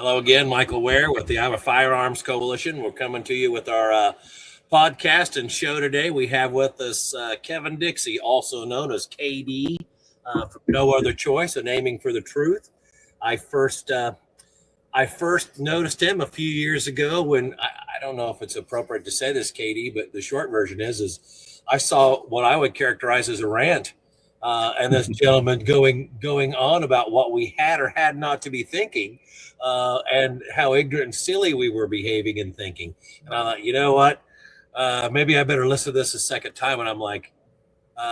Hello again, Michael Ware with the Iowa Firearms Coalition. We're coming to you with our podcast and show today. We have with us Kevin Dixie, also known as KD, from No Other Choice, a naming for the truth. I first noticed him a few years ago when I don't know if it's appropriate to say this, KD, but the short version is I saw what I would characterize as a rant. And this gentleman going on about what we had or had not to be thinking, and how ignorant and silly we were behaving and thinking. And I thought, you know what? Maybe I better listen to this a second time. And I'm like,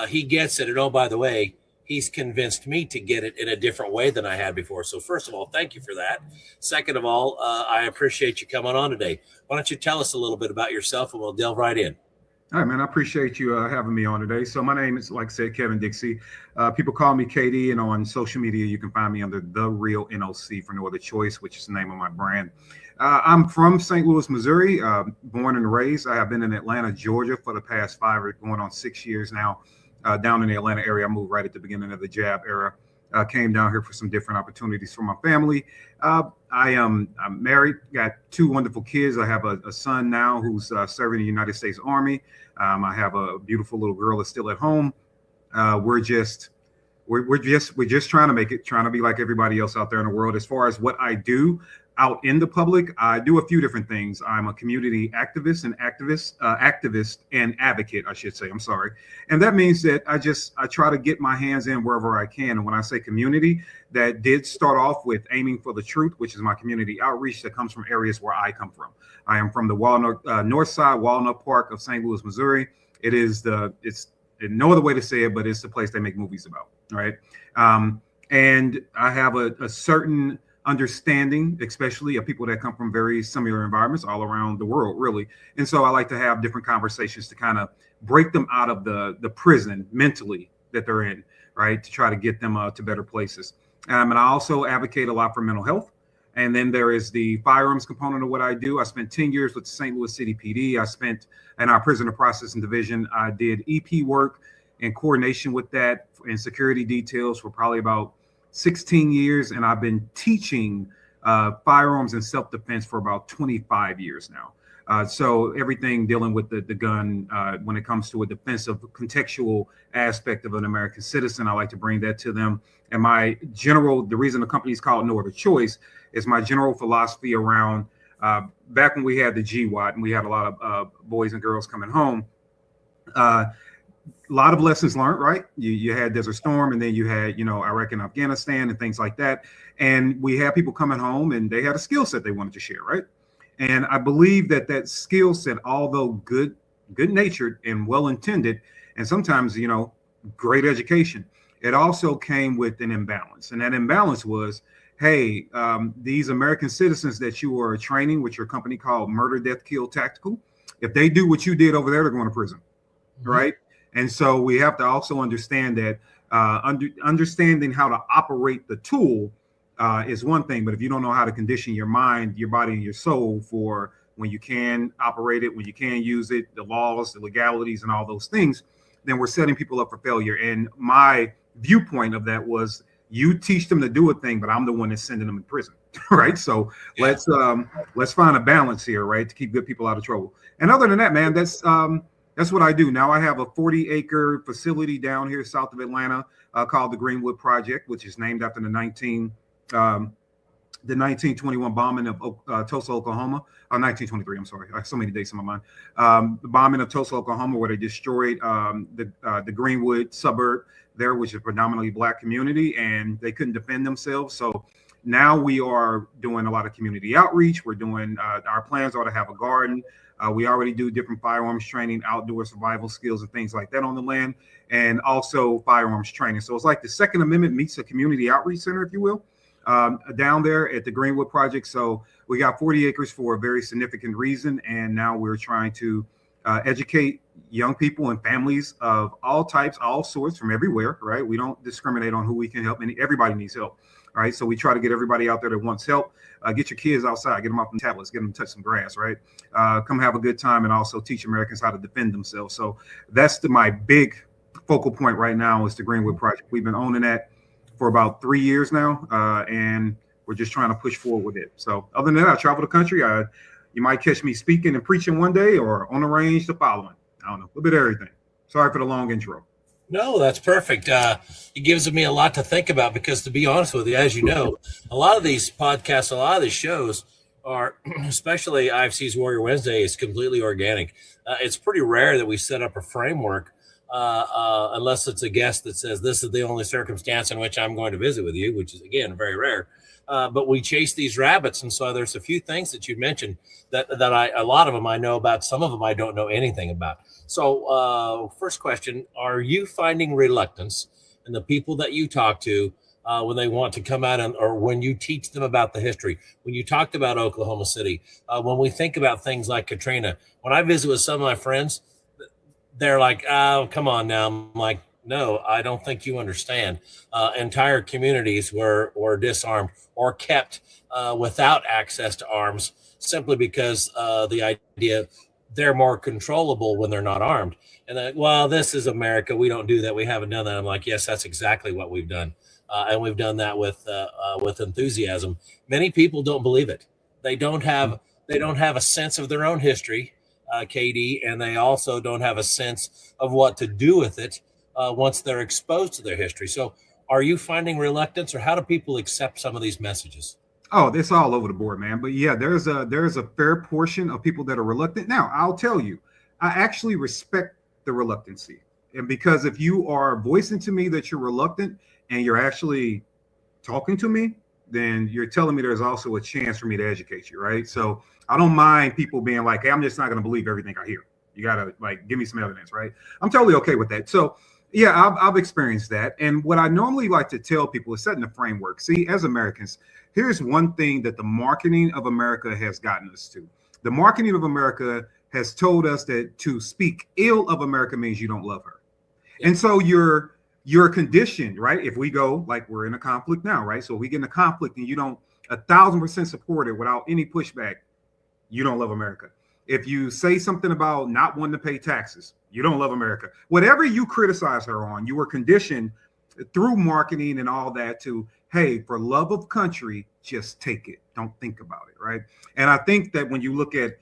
he gets it. And oh, by the way, he's convinced me to get it in a different way than I had before. So first of all, thank you for that. Second of all, I appreciate you coming on today. Why don't you tell us a little bit about yourself and we'll delve right in. All right, man, I appreciate you having me on today. So my name is, like I said, Kevin Dixie. People call me KD, and on social media, you can find me under The Real NOC for No Other Choice, which is the name of my brand. I'm from St. Louis, Missouri, born and raised. I have been in Atlanta, Georgia for the past 5 or going on 6 years now. Down in the Atlanta area, I moved right at the beginning of the jab era. Came down here for some different opportunities for my family. I'm married, got 2 wonderful kids. I have a son now who's serving in the United States Army. I have a beautiful little girl that's still at home. We're just trying to make it, trying to be like everybody else out there in the world. As far as what I do out in the public, I do a few different things. I'm a community activist and advocate, I should say. I'm sorry. And that means that I try to get my hands in wherever I can. And when I say community, that did start off with Aiming for the Truth, which is my community outreach that comes from areas where I come from. I am from the north side, Walnut Park of St. Louis, Missouri. It's no other way to say it, but it's the place they make movies about, right? And I have a certain understanding, especially of people that come from very similar environments all around the world, really. And so I like to have different conversations to kind of break them out of the prison mentally that they're in, right? To try to get them to better places. And I also advocate a lot for mental health. And then there is the firearms component of what I do. I spent 10 years with the St. Louis City PD. I spent in our prisoner processing division. I did EP work in coordination with that and security details for probably about 16 years. And I've been teaching firearms and self-defense for about 25 years now. So everything dealing with the gun when it comes to a defensive contextual aspect of an American citizen, I like to bring that to them. And the reason the company is called No Other Choice is my general philosophy around back when we had the GWAT and we had a lot of boys and girls coming home. A lot of lessons learned, right? You had Desert Storm, and then you had, Iraq and Afghanistan and things like that. And we had people coming home and they had a skill set they wanted to share, right? And I believe that skill set, although good-natured and well-intended, and sometimes, great education, it also came with an imbalance. And that imbalance was, hey, these American citizens that you are training with your company called Murder, Death, Kill Tactical, if they do what you did over there, they're going to prison, right? And so we have to also understand that understanding how to operate the tool is one thing, but if you don't know how to condition your mind, your body, and your soul for when you can operate it, when you can use it, the laws, the legalities, and all those things, then we're setting people up for failure. And my viewpoint of that was, you teach them to do a thing, but I'm the one that's sending them in prison, right? So let's find a balance here, right, to keep good people out of trouble. And other than that, man, that's what I do. Now I have a 40-acre facility down here south of Atlanta called the Greenwood Project, which is named after the 1921 bombing of Tulsa, Oklahoma. 1923, I'm sorry. I have so many dates in my mind. The bombing of Tulsa, Oklahoma, where they destroyed the Greenwood suburb there, which is a predominantly Black community, and they couldn't defend themselves. So now we are doing a lot of community outreach. We're doing, our plans are to have a garden. We already do different firearms training, outdoor survival skills and things like that on the land, and also firearms training. So it's like the Second Amendment meets a community outreach center, if you will, down there at the Greenwood Project. So we got 40 acres for a very significant reason. And now we're trying to educate young people and families of all types, all sorts, from everywhere, right? We don't discriminate on who we can help. Everybody needs help. All right. So we try to get everybody out there that wants help. Get your kids outside, get them off the tablets, get them to touch some grass, right? Come have a good time, and also teach Americans how to defend themselves. So that's my big focal point right now is the Greenwood Project. We've been owning that for about 3 years now, and we're just trying to push forward with it. So other than that, I travel the country. You might catch me speaking and preaching one day, or on the range the following. I don't know, a little bit of everything. Sorry for the long intro. No, that's perfect. It gives me a lot to think about because, to be honest with you, as you know, a lot of these podcasts, a lot of these shows are, especially IFC's Warrior Wednesday, is completely organic. It's pretty rare that we set up a framework unless it's a guest that says this is the only circumstance in which I'm going to visit with you, which is, again, very rare. But we chase these rabbits. And so there's a few things that you mentioned that a lot of them I know about. Some of them I don't know anything about. So first question, are you finding reluctance in the people that you talk to when they want to come out or when you teach them about the history? When you talked about Oklahoma City, when we think about things like Katrina, when I visit with some of my friends, they're like, oh, come on now. I'm like, no, I don't think you understand. Entire communities were disarmed or kept without access to arms simply because the idea they're more controllable when they're not armed. And then, well, this is America. We don't do that. We haven't done that. I'm like, yes, that's exactly what we've done. And we've done that with enthusiasm. Many people don't believe it. They don't have a sense of their own history, KD, and they also don't have a sense of what to do with it once they're exposed to their history. So are you finding reluctance, or how do people accept some of these messages? Oh, it's all over the board, man. But yeah, there's a fair portion of people that are reluctant. Now, I'll tell you, I actually respect the reluctancy. And because if you are voicing to me that you're reluctant and you're actually talking to me, then you're telling me there's also a chance for me to educate you, right? So I don't mind people being like, hey, I'm just not going to believe everything I hear. You got to give me some evidence, right? I'm totally okay with that. So yeah, I've experienced that. And what I normally like to tell people is setting the framework. See, as Americans, here's one thing that the marketing of America has gotten us to. The marketing of America has told us that to speak ill of America means you don't love her. Yeah. And so you're conditioned, right? If we go, like we're in a conflict now, right? So we get in a conflict and you don't 1,000% support it without any pushback, you don't love America. If you say something about not wanting to pay taxes, you don't love America. Whatever you criticize her on, you were conditioned through marketing and all that to, hey, for love of country, just take it. Don't think about it, right? And I think that when you look at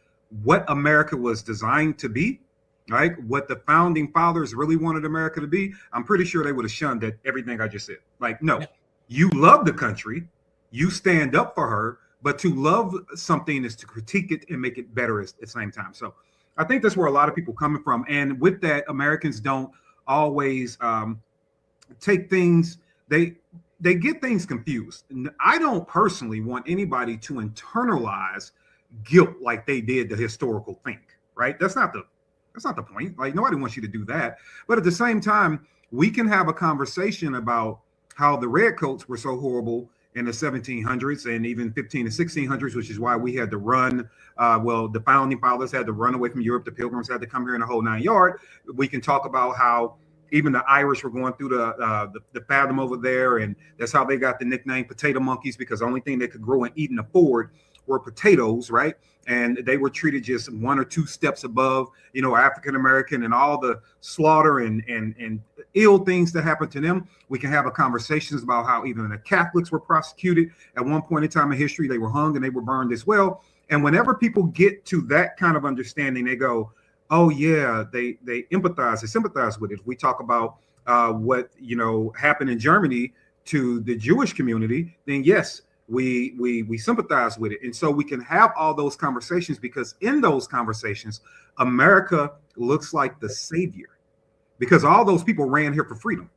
what America was designed to be, right, what the founding fathers really wanted America to be, I'm pretty sure they would have shunned at everything I just said. Like, no, you love the country, you stand up for her, but to love something is to critique it and make it better at the same time. So I think that's where a lot of people coming from. And with that, Americans don't always take things, they get things confused. I don't personally want anybody to internalize guilt like they did the historical thing, right? That's not the point. Like, nobody wants you to do that. But at the same time, we can have a conversation about how the redcoats were so horrible in the 1700s and even 15 and 1600s, which is why we had to run. The founding fathers had to run away from Europe. The Pilgrims had to come here in the whole 9 yards. We can talk about how even the Irish were going through the fathom over there, and that's how they got the nickname potato monkeys, because the only thing they could grow and eat and afford were potatoes, right? And they were treated just 1 or 2 steps above, African American, and all the slaughter and ill things that happened to them. We can have a conversations about how even the Catholics were prosecuted at one point in time in history. They were hung and they were burned as well. And whenever people get to that kind of understanding, they go, oh yeah, they empathize, they sympathize with it. If we talk about what happened in Germany to the Jewish community, then yes, we sympathize with it. And so we can have all those conversations, because in those conversations, America looks like the savior, because all those people ran here for freedom,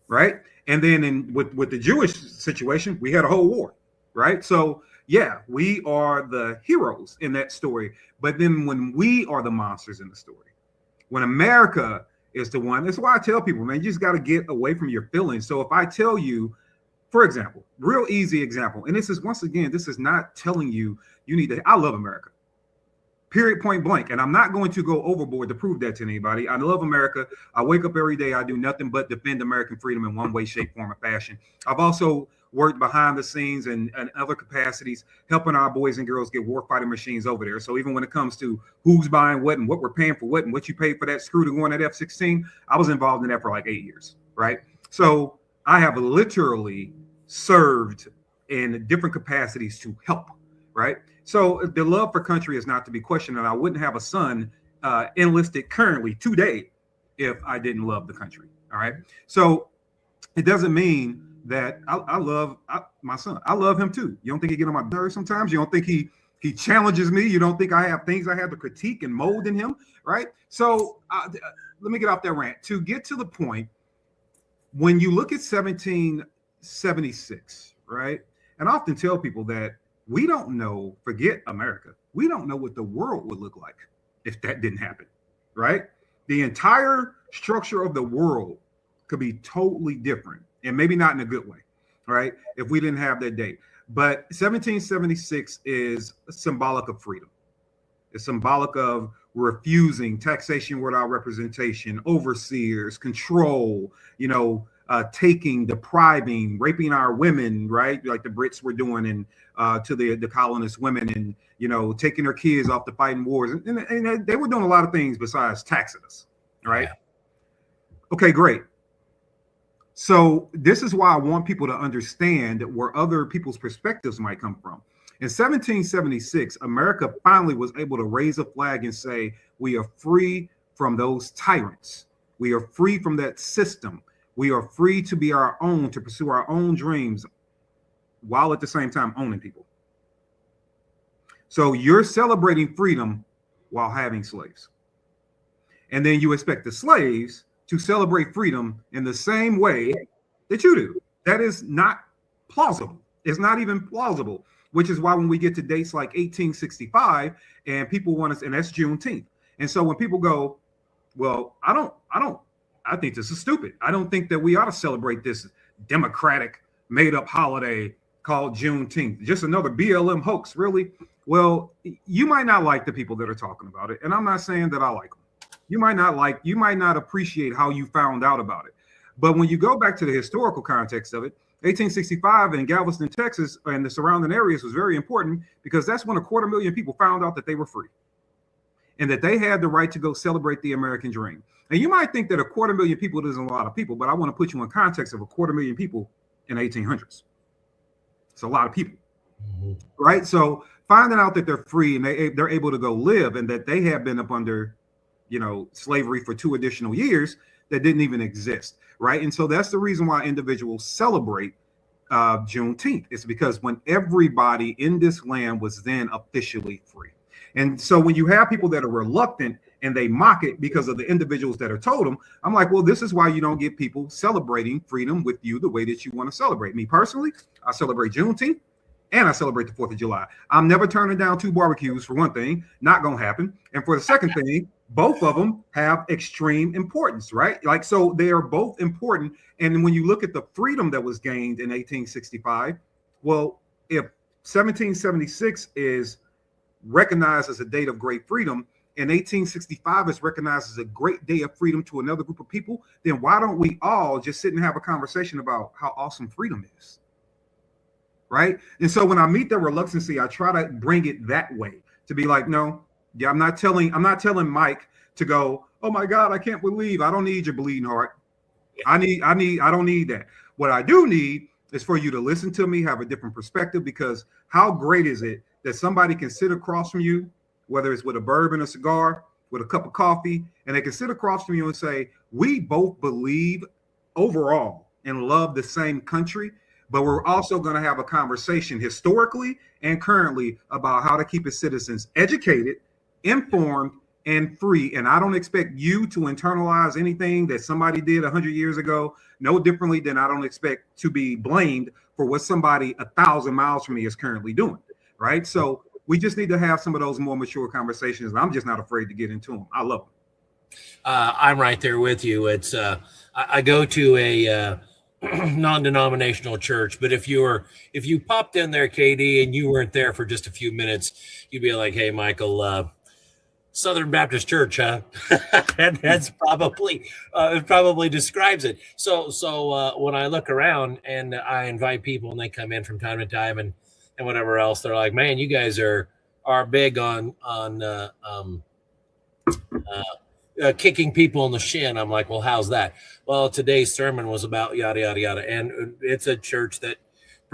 right? And then with the Jewish situation, we had a whole war, right? So yeah, we are the heroes in that story. But then when we are the monsters in the story, when America is the one, that's why I tell people, man, you just got to get away from your feelings. So if I tell you, for example, real easy example, and this is, once again, this is not telling you need to, I love America, period, point blank. And I'm not going to go overboard to prove that to anybody. I love America. I wake up every day. I do nothing but defend American freedom in one way, shape, form, or fashion. I've also worked behind the scenes and other capacities, helping our boys and girls get warfighting machines over there. So even when it comes to who's buying what and what we're paying for what and what you paid for that screw to go on that F-16, I was involved in that for like 8 years, right? So I have literally served in different capacities to help, right? So the love for country is not to be questioned, and I wouldn't have a son enlisted currently today if I didn't love the country. All right. So it doesn't mean that I love my son. I love him too. You don't think he get on my nerves sometimes? You don't think he challenges me? You don't think I have things I have to critique and mold in him? Right. So let me get off that rant to get to the point. When you look at 1776, right? And I often tell people that we don't know, forget America. We don't know what the world would look like if that didn't happen, right? The entire structure of the world could be totally different, and maybe not in a good way, right? If we didn't have that date. But 1776 is symbolic of freedom. It's symbolic of refusing taxation without representation, overseers, control, taking, depriving, raping our women, right? Like the Brits were doing, and to the colonist women, and taking their kids off to fighting wars, and they were doing a lot of things besides taxing us, right? Yeah. Okay, great. So this is why I want people to understand where other people's perspectives might come from. In 1776, America finally was able to raise a flag and say, we are free from those tyrants. We are free from that system. We are free to be our own, to pursue our own dreams, while at the same time owning people. So you're celebrating freedom while having slaves. And then you expect the slaves to celebrate freedom in the same way that you do. That is not plausible. It's not even plausible, which is why when we get to dates like 1865 and people want us, and that's Juneteenth. And so when people go, well, I think this is stupid. I don't think that we ought to celebrate this democratic made up holiday called Juneteenth. Just another BLM hoax, really? Well, you might not like the people that are talking about it. And I'm not saying that I like them. You might not appreciate how you found out about it. But when you go back to the historical context of it, 1865 in Galveston, Texas, and the surrounding areas was very important, because that's when 250,000 people found out that they were free and that they had the right to go celebrate the American dream. And you might think that 250,000 people isn't a lot of people, but I want to put you in context of 250,000 people in 1800s. It's a lot of people, right? So finding out that they're free and they're able to go live, and that they have been up under, slavery for 2 additional years that didn't even exist, right? And so that's the reason why individuals celebrate Juneteenth. It's because when everybody in this land was then officially free. And so when you have people that are reluctant and they mock it because of the individuals that are told them, I'm like, well, this is why you don't get people celebrating freedom with you the way that you want to celebrate. Me personally, I celebrate Juneteenth and I celebrate the 4th of July. I'm never turning down 2 barbecues, for one thing, not going to happen. And for the second thing, both of them have extreme importance, right? Like, so they are both important. And when you look at the freedom that was gained in 1865, well, if 1776 is recognized as a date of great freedom, and 1865 is recognized as a great day of freedom to another group of people, then why don't we all just sit and have a conversation about how awesome freedom is? Right. And so when I meet the reluctancy, I try to bring it that way, to be like, no, yeah, I'm not telling Mike to go, oh my God, I can't believe, I don't need your bleeding heart. I don't need that. What I do need is for you to listen to me, have a different perspective, because how great is it that somebody can sit across from you, whether it's with a bourbon, a cigar, with a cup of coffee, and they can sit across from you and say, we both believe overall and love the same country, but we're also going to have a conversation historically and currently about how to keep its citizens educated, informed, and free. And I don't expect you to internalize anything that somebody did 100 years ago, no differently than I don't expect to be blamed for what somebody 1,000 miles from me is currently doing, right? So we just need to have some of those more mature conversations, and I'm just not afraid to get into them. I love them. I'm right there with you. It's I go to a non-denominational church, but if you popped in there, KD, and you weren't there for just a few minutes, you'd be like, hey, Michael, Southern Baptist Church, huh? And that's probably it probably describes it. So when I look around and I invite people and they come in from time to time and whatever else, they're like, man, you guys are big on kicking people in the shin. I'm like, well, how's that? Well, today's sermon was about yada, yada, yada. And it's a church that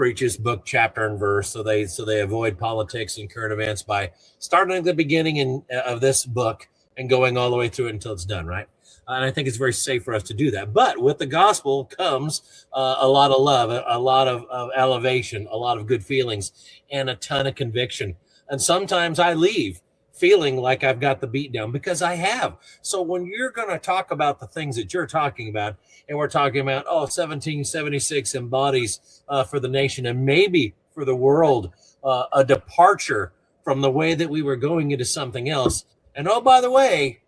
preaches book, chapter, and verse. So they avoid politics and current events by starting at the beginning of this book and going all the way through it until it's done, right? And I think it's very safe for us to do that. But with the gospel comes a lot of love, a lot of elevation, a lot of good feelings, and a ton of conviction. And sometimes I leave feeling like I've got the beat down, because I have. So when you're going to talk about the things that you're talking about, and we're talking about, 1776 embodies for the nation and maybe for the world a departure from the way that we were going into something else. And oh, by the way,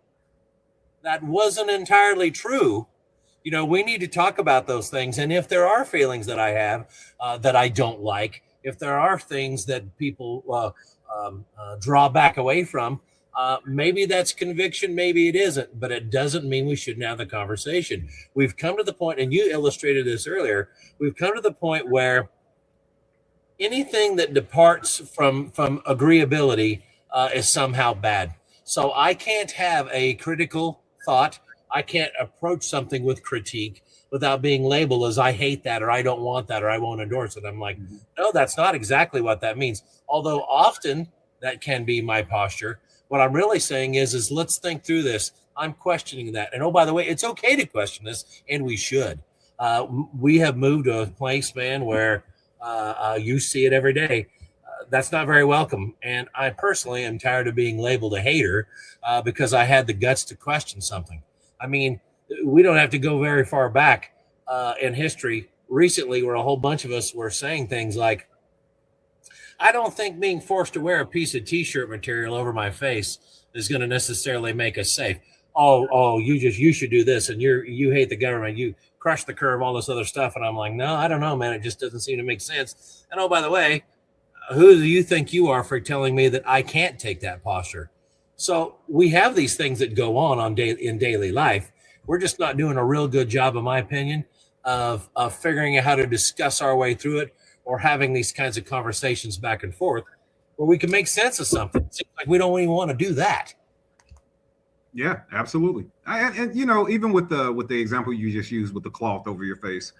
that wasn't entirely true. You know, we need to talk about those things. And if there are feelings that I have that I don't like, if there are things that people draw back away from, maybe that's conviction, maybe it isn't, but it doesn't mean we shouldn't have the conversation. We've come to the point, and you illustrated this earlier, we've come to the point where anything that departs from agreeability is somehow bad. So I can't have a critical thought. I can't approach something with critique without being labeled as I hate that, or I don't want that, or I won't endorse it. I'm like, no, that's not exactly what that means. Although often that can be my posture. What I'm really saying is let's think through this. I'm questioning that. And oh, by the way, it's okay to question this, and we should. We have moved to a place, man, where you see it every day. That's not very welcome. And I personally am tired of being labeled a hater because I had the guts to question something. I mean, we don't have to go very far back in history recently where a whole bunch of us were saying things like, I don't think being forced to wear a piece of t-shirt material over my face is going to necessarily make us safe. You should do this, and you hate the government, you crush the curve, all this other stuff. And I'm like, no, I don't know, man. It just doesn't seem to make sense. And oh, by the way, who do you think you are for telling me that I can't take that posture? So we have these things that go on in daily life. We're just not doing a real good job, in my opinion, of figuring out how to discuss our way through it, or having these kinds of conversations back and forth where we can make sense of something. It seems like we don't even want to do that. Yeah, absolutely. And you know, even with the example you just used with the cloth over your face,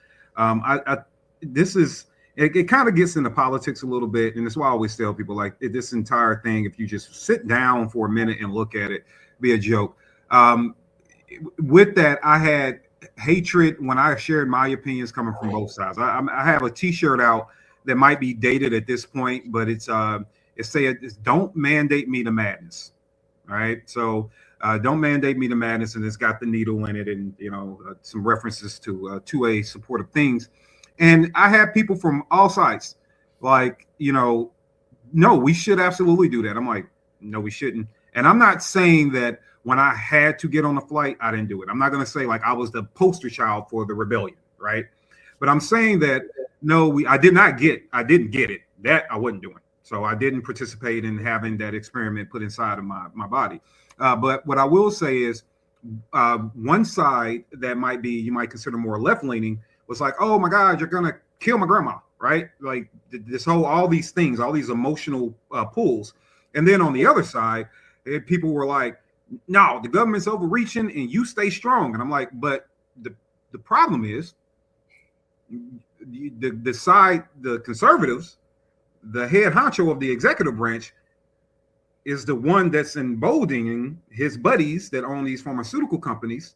it kind of gets into politics a little bit. And that's why I always tell people, like, this entire thing, if you just sit down for a minute and look at it, be a joke. With that, I had hatred when I shared my opinions coming from both sides. I have a t-shirt out that might be dated at this point, but it's don't mandate me to madness. All right. So don't mandate me to madness. And it's got the needle in it, and, you know, some references to 2A supportive things. And I have people from all sides like, you know, no, we should absolutely do that. I'm like, no, we shouldn't. And I'm not saying that when I had to get on a flight, I didn't do it. I'm not going to say like I was the poster child for the rebellion, right? But I'm saying that, no, I didn't get it. That I wasn't doing. So I didn't participate in having that experiment put inside of my body. But what I will say is one side that you might consider more left-leaning was like, oh my God, you're going to kill my grandma, right? Like all these things, all these emotional pulls. And then on the other side, people were like, no, the government's overreaching and you stay strong. And I'm like, but the problem is the conservatives, the head honcho of the executive branch, is the one that's emboldening his buddies that own these pharmaceutical companies.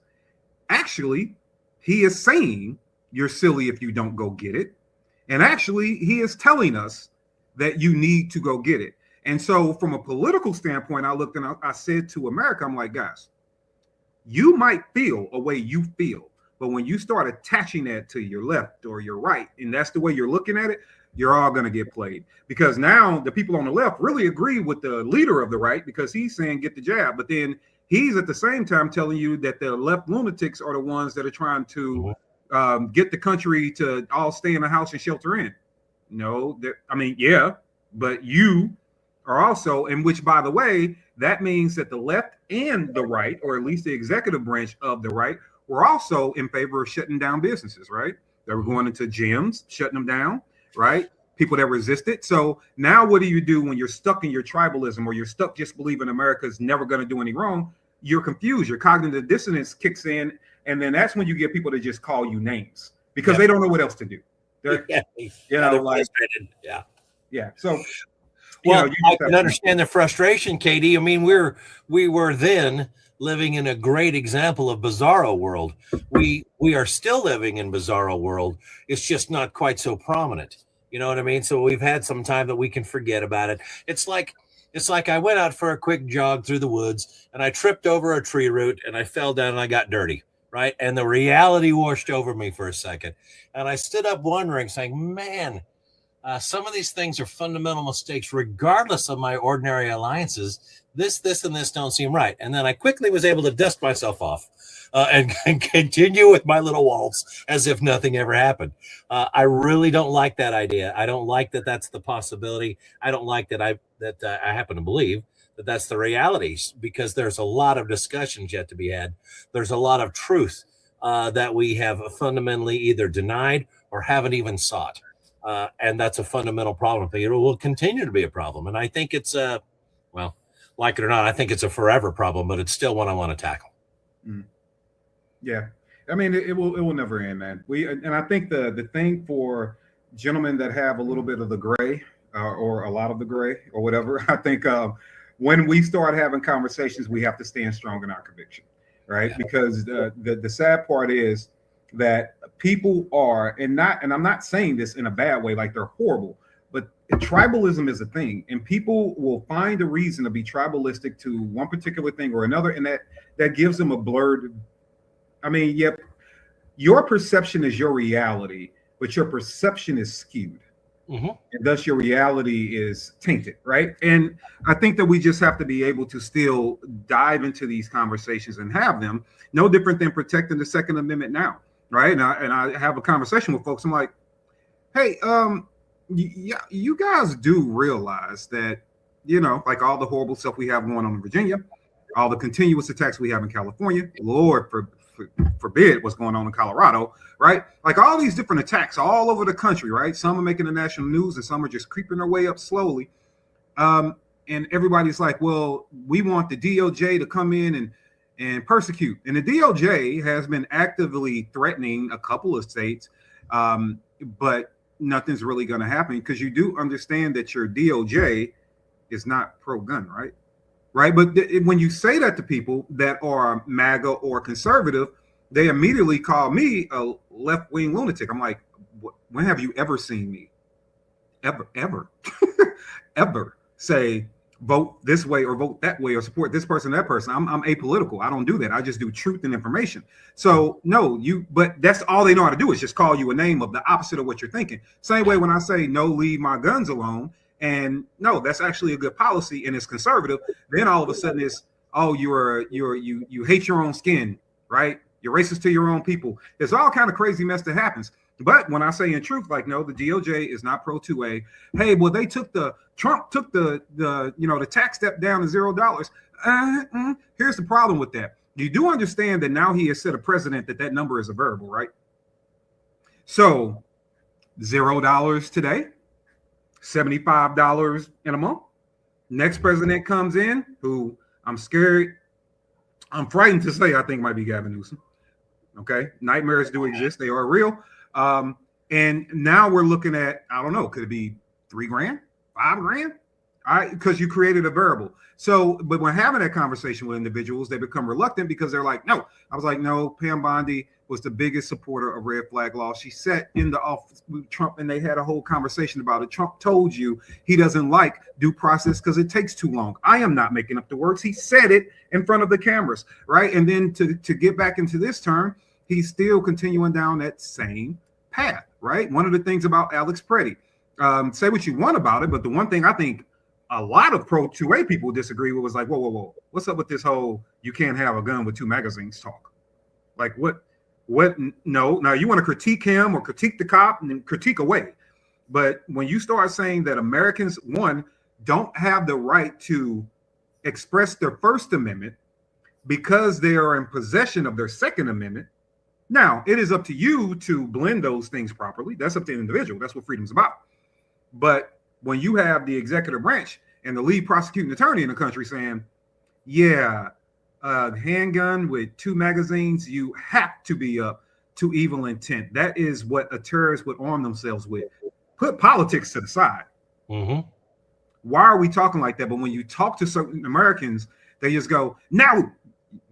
Actually, he is saying you're silly if you don't go get it. And actually, he is telling us that you need to go get it. And so from a political standpoint, I looked and I said to America, I'm like, guys, you might feel a way you feel, but when you start attaching that to your left or your right, and that's the way you're looking at it, you're all going to get played. Because now the people on the left really agree with the leader of the right, because he's saying get the jab. But then he's at the same time telling you that the left lunatics are the ones that are trying to get the country to all stay in the house and shelter in. No, yeah, but you are also, in which, by the way, that means that the left and the right, or at least the executive branch of the right, were also in favor of shutting down businesses, right? They were going into gyms, shutting them down, right? People that resisted. So now what do you do when you're stuck in your tribalism, or you're stuck just believing America's never going to do any wrong? You're confused. Your cognitive dissonance kicks in. And then that's when you get people to just call you names because they don't know what else to do. They're, Yeah, you know, they're like, frustrated. Yeah. yeah. So, you know, Well, you I just have can to, understand the frustration, Katie. I mean, we were then living in a great example of bizarro world. We are still living in bizarro world. It's just not quite so prominent. You know what I mean? So we've had some time that we can forget about it. It's like I went out for a quick jog through the woods and I tripped over a tree root and I fell down and I got dirty, right? And the reality washed over me for a second. And I stood up wondering, saying, man, some of these things are fundamental mistakes, regardless of my ordinary alliances. This, and this don't seem right. And then I quickly was able to dust myself off and continue with my little waltz as if nothing ever happened. I really don't like that idea. I don't like that that's the possibility. I don't like that I happen to believe that that's the reality, because there's a lot of discussions yet to be had. There's a lot of truth that we have fundamentally either denied or haven't even sought. And that's a fundamental problem. It will continue to be a problem. And I think it's well, like it or not, I think it's a forever problem, but it's still one I want to tackle. Yeah. I mean, it will never end, man. And I think the thing for gentlemen that have a little bit of the gray or a lot of the gray or whatever, I think when we start having conversations, we have to stand strong in our conviction, right? Yeah. Because the sad part is that people are, and I'm not saying this in a bad way, like they're horrible, but tribalism is a thing, and people will find a reason to be tribalistic to one particular thing or another, and that gives them a blurred. I mean, yep, your perception is your reality, but your perception is skewed. Mm-hmm. And thus your reality is tainted, right? And I think that we just have to be able to still dive into these conversations and have them, no different than protecting the Second Amendment now, right? And I have a conversation with folks. I'm like, hey, you guys do realize that, you know, like all the horrible stuff we have going on in Virginia, all the continuous attacks we have in California, Lord forbid what's going on in Colorado, right? Like all these different attacks all over the country, right? Some are making the national news and some are just creeping their way up slowly. And everybody's like, well, we want the DOJ to come in and persecute. And the DOJ has been actively threatening a couple of states, but nothing's really going to happen because you do understand that your DOJ is not pro-gun, right? Right. But when you say that to people that are MAGA or conservative, they immediately call me a left-wing lunatic. I'm like, when have you ever seen me ever say vote this way or vote that way or support this person, that person? I'm apolitical. I don't do that. I just do truth and information. So no, but that's all they know how to do is just call you a name of the opposite of what you're thinking. Same way when I say no, leave my guns alone. And no, that's actually a good policy and it's conservative. Then all of a sudden it's, oh, you hate your own skin, right? You're racist to your own people. There's all kind of crazy mess that happens. But when I say in truth, like, no, the DOJ is not pro 2A. Hey, well, Trump took the tax step down to $0. Here's the problem with that. You do understand that now he has set a precedent that number is a variable, right? So $0 today, $75 in a month. Next president comes in, who I'm frightened to say I think might be Gavin Newsom. Okay, nightmares do exist; they are real. And now we're looking at, I don't know, could it be $3,000, $5,000? Because you created a variable. So, but when having that conversation with individuals, they become reluctant because they're like, no. I was like, no, Pam Bondi was the biggest supporter of red flag law. She sat in the office with Trump and they had a whole conversation about it. Trump told you he doesn't like due process because it takes too long. I am not making up the words. He said it in front of the cameras, right? And then to get back into this term, he's still continuing down that same path, right? One of the things about Alex Preddy, say what you want about it, but the one thing I think a lot of pro 2A people disagree with was like, whoa, what's up with this whole you can't have a gun with 2 magazines talk? Like what? No, now you want to critique him or critique the cop and then critique away. But when you start saying that Americans, one, don't have the right to express their First Amendment because they are in possession of their Second Amendment, now it is up to you to blend those things properly. That's up to the individual. That's what freedom's about. But when you have the executive branch and the lead prosecuting attorney in the country saying, yeah, handgun with 2 magazines, you have to be up to evil intent. That is what a terrorist would arm themselves with. Put politics to the side. Mm-hmm. Why are we talking like that? But when you talk to certain Americans, they just go, "No,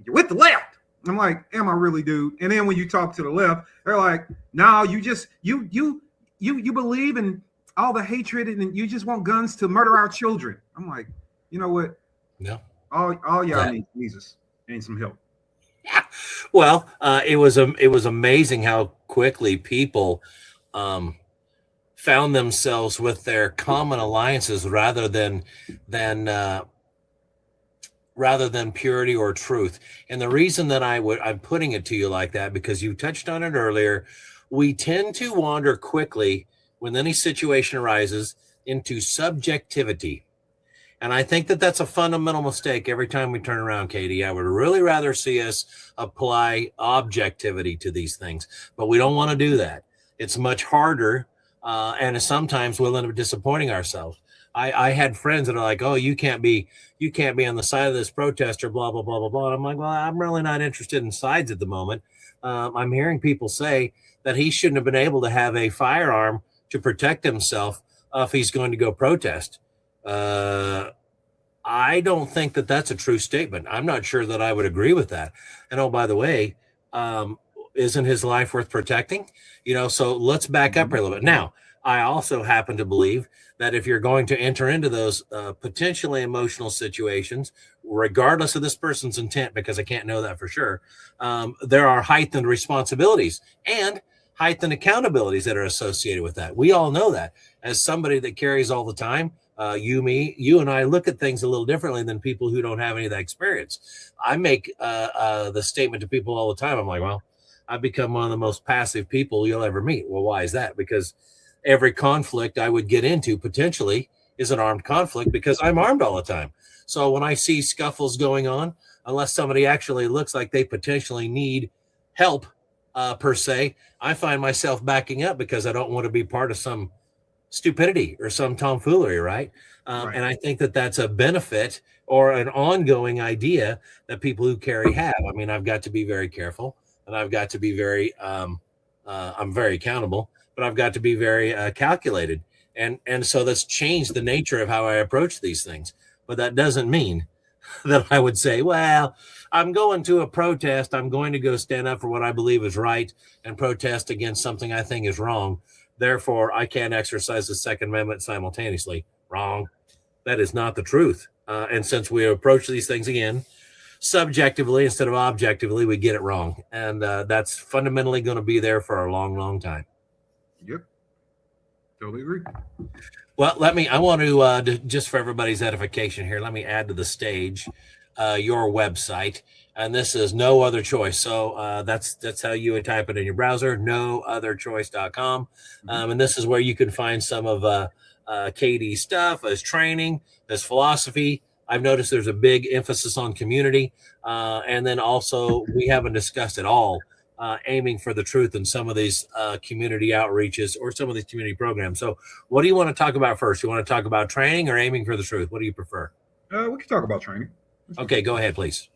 you're with the left." I'm like, "Am I really, dude?" And then when you talk to the left, they're like, "No, you just you believe in all the hatred and you just want guns to murder our children." I'm like, you know what? No. All y'all need Jesus and some help. Yeah. Well, it was amazing how quickly people found themselves with their common alliances rather than purity or truth. And the reason that I'm putting it to you like that, because you touched on it earlier, we tend to wander quickly when any situation arises into subjectivity. And I think that that's a fundamental mistake every time we turn around, Katie. I would really rather see us apply objectivity to these things, but we don't want to do that. It's much harder, and sometimes we'll end up disappointing ourselves. I had friends that are like, "Oh, you can't be on the side of this protester, blah, blah, blah, blah, blah." And I'm like, well, I'm really not interested in sides at the moment. I'm hearing people say that he shouldn't have been able to have a firearm to protect himself if he's going to go protest. I don't think that that's a true statement. I'm not sure that I would agree with that. And oh, by the way, isn't his life worth protecting? So let's back up here a little bit. Now, I also happen to believe that if you're going to enter into those potentially emotional situations, regardless of this person's intent, because I can't know that for sure, there are heightened responsibilities and heightened accountabilities that are associated with that. We all know that. As somebody that carries all the time, you and I look at things a little differently than people who don't have any of that experience. I make the statement to people all the time. I'm like, well, I've become one of the most passive people you'll ever meet. Well, why is that? Because every conflict I would get into potentially is an armed conflict because I'm armed all the time. So when I see scuffles going on, unless somebody actually looks like they potentially need help per se, I find myself backing up because I don't want to be part of some stupidity or some tomfoolery, right? Right. And I think that that's a benefit or an ongoing idea that people who carry have. I mean, I've got to be very careful, and I've got to be very, I'm very accountable, but I've got to be very calculated. And so that's changed the nature of how I approach these things. But that doesn't mean that I would say, well, I'm going to a protest. I'm going to go stand up for what I believe is right and protest against something I think is wrong. Therefore, I can't exercise the Second Amendment simultaneously. Wrong. That is not the truth. And since we approach these things again, subjectively instead of objectively, we get it wrong. And that's fundamentally going to be there for a long, long time. Yep. Totally agree. Well, I want to, just for everybody's edification here, let me add to the stage your website. And this is No Other Choice. So that's how you would type it in your browser, nootherchoice.com. And this is where you can find some of Katie's stuff, his training, his philosophy. I've noticed there's a big emphasis on community. And then also, we haven't discussed at all aiming for the truth in some of these community outreaches or some of these community programs. So what do you want to talk about first? You want to talk about training or aiming for the truth? What do you prefer? We can talk about training. Okay, go ahead, please.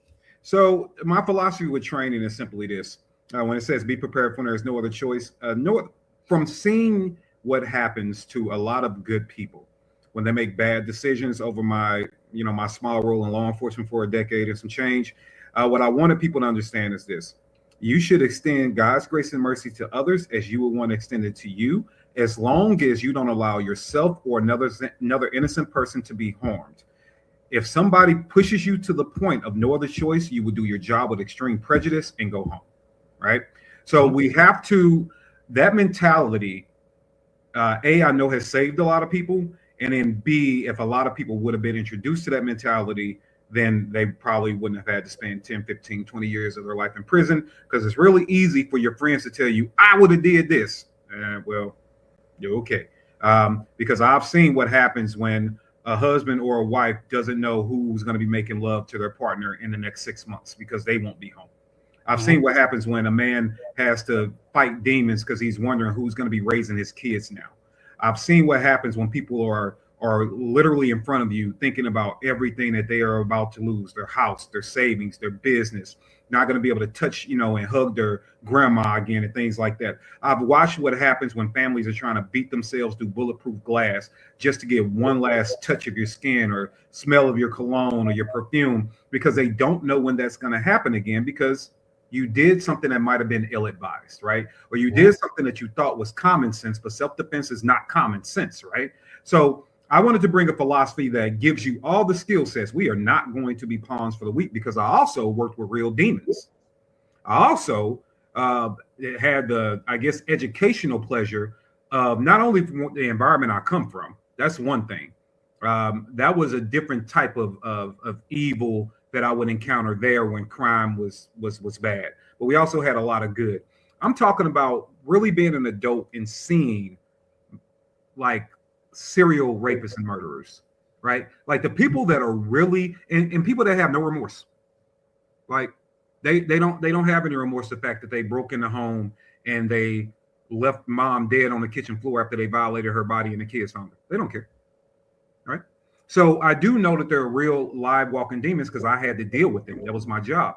So my philosophy with training is simply this. When it says be prepared when there's no other choice, from seeing what happens to a lot of good people when they make bad decisions over my small role in law enforcement for a decade and some change, what I wanted people to understand is this. You should extend God's grace and mercy to others as you would want to extend it to you, as long as you don't allow yourself or another innocent person to be harmed. If somebody pushes you to the point of no other choice, you would do your job with extreme prejudice and go home, right? So we have to, that mentality, I know has saved a lot of people. And then B, if a lot of people would have been introduced to that mentality, then they probably wouldn't have had to spend 10, 15, 20 years of their life in prison, because it's really easy for your friends to tell you, I would have did this. Well, you're okay. Because I've seen what happens when a husband or a wife doesn't know who's going to be making love to their partner in the next 6 months because they won't be home. I've seen what happens when a man has to fight demons because he's wondering who's going to be raising his kids now. I've seen what happens when people are literally in front of you thinking about everything that they are about to lose, their house, their savings, their business, not going to be able to touch, and hug their grandma again and things like that. I've watched what happens when families are trying to beat themselves through bulletproof glass just to get one last touch of your skin or smell of your cologne or your perfume, because they don't know when that's going to happen again, because you did something that might have been ill-advised, right? Or you did something that you thought was common sense, but self-defense is not common sense, right? So I wanted to bring a philosophy that gives you all the skill sets. We are not going to be pawns for the weak, because I also worked with real demons. I also had the, I guess, educational pleasure of not only from the environment I come from. That's one thing. That was a different type of evil that I would encounter there when crime was bad. But we also had a lot of good. I'm talking about really being an adult and seeing like serial rapists and murderers, right? Like the people that are really and people that have no remorse. Like they don't have any remorse, the fact that they broke in the home and they left mom dead on the kitchen floor after they violated her body and the kids found her. They don't care. Right? So I do know that there are real live walking demons because I had to deal with them. That was my job.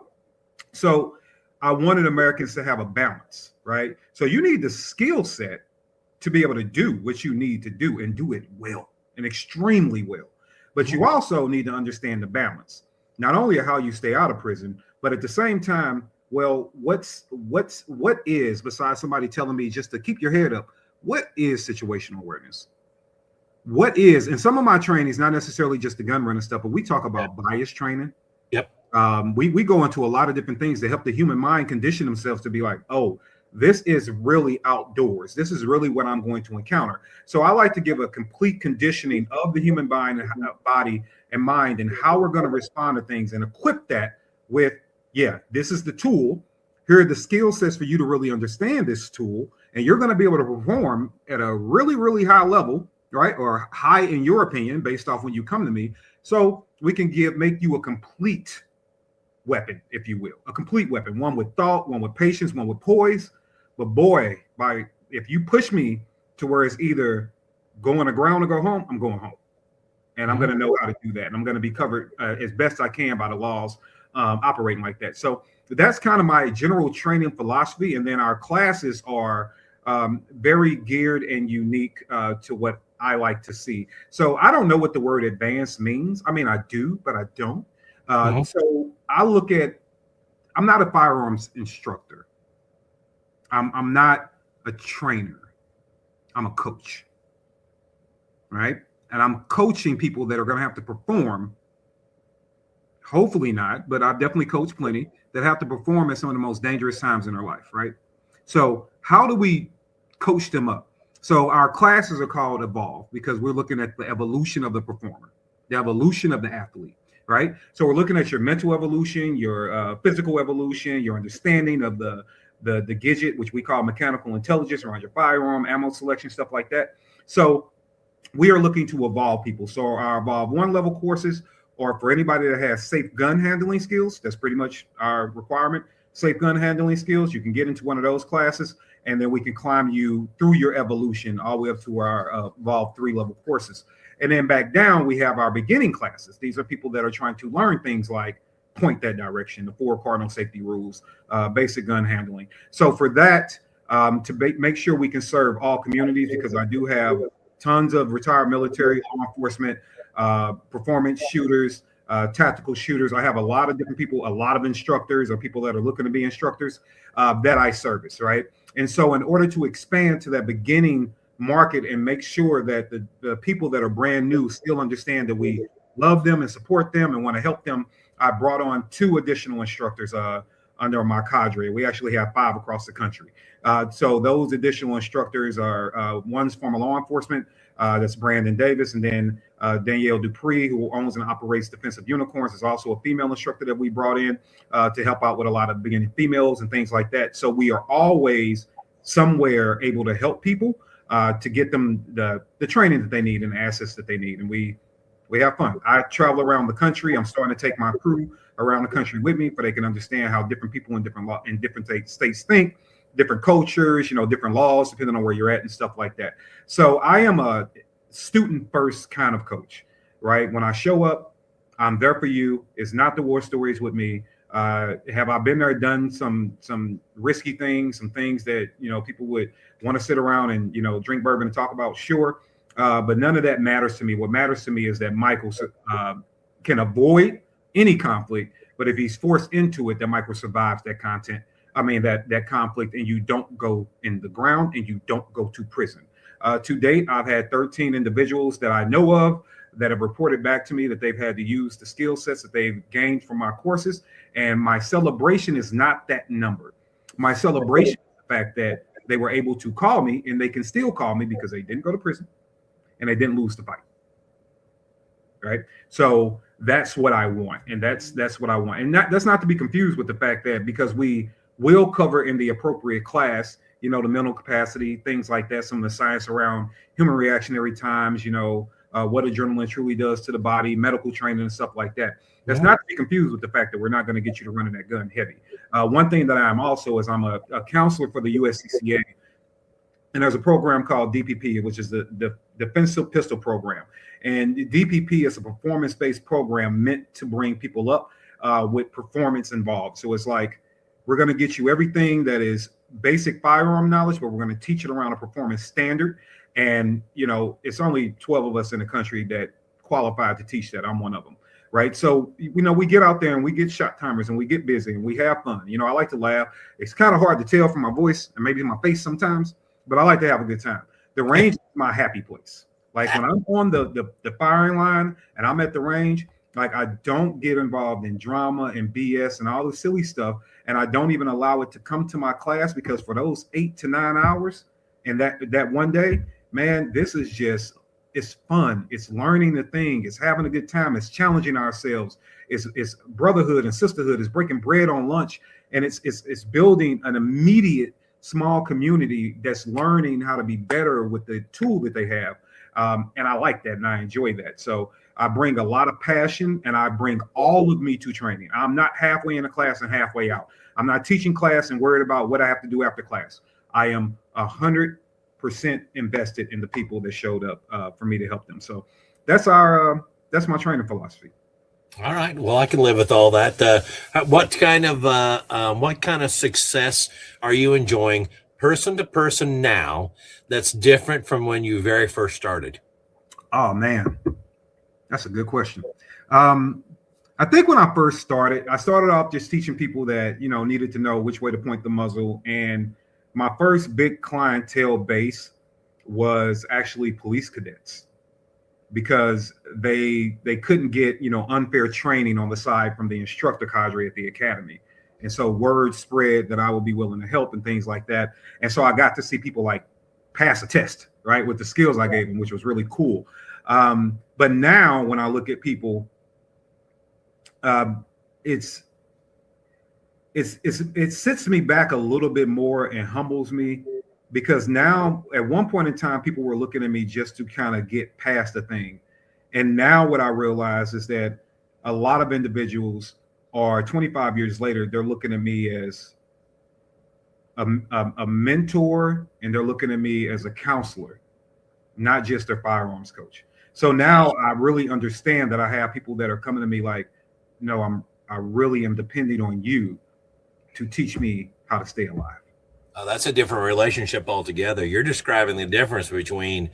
So I wanted Americans to have a balance, right? So you need the skill set to be able to do what you need to do and do it well and extremely well. But you also need to understand the balance, not only of how you stay out of prison, but at the same time, well, what is, besides somebody telling me just to keep your head up, what is situational awareness? What is, and some of my training is not necessarily just the gun running stuff, but we talk about bias training. Yep. We go into a lot of different things to help the human mind condition themselves to be like, oh, this is really outdoors. This is really what I'm going to encounter. So I like to give a complete conditioning of the human body and mind and how we're going to respond to things and equip that with, yeah, this is the tool. Here are the skill sets for you to really understand this tool. And you're going to be able to perform at a really, really high level, right? Or high in your opinion, based off when you come to me. So we can make you a complete weapon, if you will, a complete weapon, one with thought, one with patience, one with poise. But boy, if you push me to where it's either go on the ground or go home, I'm going home. And I'm going to know how to do that. And I'm going to be covered as best I can by the laws operating like that. So that's kind of my general training philosophy. And then our classes are very geared and unique to what I like to see. So I don't know what the word advanced means. I mean, I do, but I don't. So I look at, I'm not a firearms instructor. I'm not a trainer. I'm a coach, right? And I'm coaching people that are going to have to perform. Hopefully not, but I've definitely coached plenty that have to perform at some of the most dangerous times in their life, right? So how do we coach them up? So our classes are called Evolve because we're looking at the evolution of the performer, the evolution of the athlete, right? So we're looking at your mental evolution, your physical evolution, your understanding of the gadget, which we call mechanical intelligence around your firearm, ammo selection, stuff like that. So we are looking to evolve people. So our Evolve 1 level courses are for anybody that has safe gun handling skills. That's pretty much our requirement. Safe gun handling skills. You can get into one of those classes, and then we can climb you through your evolution all the way up to our Evolve 3 level courses. And then back down, we have our beginning classes. These are people that are trying to learn things like point that direction, the 4 cardinal safety rules, basic gun handling. So for that, to make sure we can serve all communities, because I do have tons of retired military, law enforcement, performance shooters, tactical shooters. I have a lot of different people, a lot of instructors or people that are looking to be instructors that I service, right? And so in order to expand to that beginning market and make sure that the people that are brand new still understand that we love them and support them and want to help them, I brought on 2 additional instructors under my cadre. We actually have 5 across the country. So those additional instructors are one's former law enforcement, that's Brandon Davis, and then Danielle Dupree, who owns and operates Defensive Unicorns, is also a female instructor that we brought in to help out with a lot of beginning females and things like that. So we are always somewhere able to help people to get them the training that they need and the assets that they need. And we have fun. I travel around the country. I'm starting to take my crew around the country with me, so they can understand how different people in different states think, different cultures, different laws, depending on where you're at and stuff like that. So I am a student first kind of coach, right? When I show up, I'm there for you. It's not the war stories with me. Have I been there, done some risky things, some things that, you know, people would want to sit around and, you know, drink bourbon and talk about? Sure. But none of that matters to me. What matters to me is that Michael can avoid any conflict, but if he's forced into it, that Michael survives that that conflict, and you don't go in the ground and you don't go to prison. To date, I've had 13 individuals that I know of that have reported back to me that they've had to use the skill sets that they've gained from my courses. And my celebration is not that number. My celebration is the fact that they were able to call me, and they can still call me because they didn't go to prison and they didn't lose the fight. Right. So that's what I want. And that's what I want. And that's not to be confused with the fact that, because we will cover in the appropriate class, you know, the mental capacity, things like that, some of the science around human reactionary times, you know, what adrenaline truly does to the body, medical training and stuff like that. That's not to be confused with the fact that we're not going to get you to running that gun heavy. One thing that I am also is I'm a counselor for the USCCA. And there's a program called DPP, which is the Defensive Pistol Program. And DPP is a performance-based program meant to bring people up with performance involved. So it's like, we're going to get you everything that is basic firearm knowledge, but we're going to teach it around a performance standard. And, you know, it's only 12 of us in the country that qualified to teach that. I'm one of them. Right. So, you know, we get out there and we get shot timers and we get busy and we have fun. You know, I like to laugh. It's kind of hard to tell from my voice and maybe my face sometimes, but I like to have a good time. The range is my happy place. Like when I'm on the firing line and I'm at the range, like I don't get involved in drama and BS and all the silly stuff. And I don't even allow it to come to my class, because for those 8 to 9 hours and that one day, man, this is just, it's fun. It's learning the thing. It's having a good time. It's challenging ourselves. It's brotherhood and sisterhood. It's breaking bread on lunch. And it's building an immediate small community that's learning how to be better with the tool that they have. And I like that and I enjoy that. So I bring a lot of passion and I bring all of me to training. I'm not halfway in a class and halfway out. I'm not teaching class and worried about what I have to do after class. I am 100% invested in the people that showed up for me to help them. So that's my training philosophy. All right. Well, I can live with all that. What kind of success are you enjoying person to person now that's different from when you very first started? Oh man, that's a good question. I think when I first started, I started off just teaching people that, you know, needed to know which way to point the muzzle. And my first big clientele base was actually police cadets, because they couldn't get, you know, unfair training on the side from the instructor cadre at the academy. And so word spread that I would be willing to help and things like that. And so I got to see people like pass a test, right, with the skills I gave them, which was really cool. But now when I look at people, it sits me back a little bit more and humbles me, because now at one point in time, people were looking at me just to kind of get past the thing. And now what I realize is that a lot of individuals are 25 years later, they're looking at me as a mentor, and they're looking at me as a counselor, not just their firearms coach. So now I really understand that I have people that are coming to me like, no, I really am depending on you to teach me how to stay alive. That's a different relationship altogether. You're describing the difference between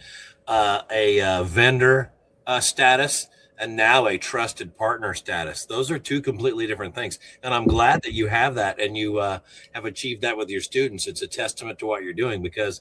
a vendor status and now a trusted partner status. Those are two completely different things. And I'm glad that you have that and you have achieved that with your students. It's a testament to what you're doing, because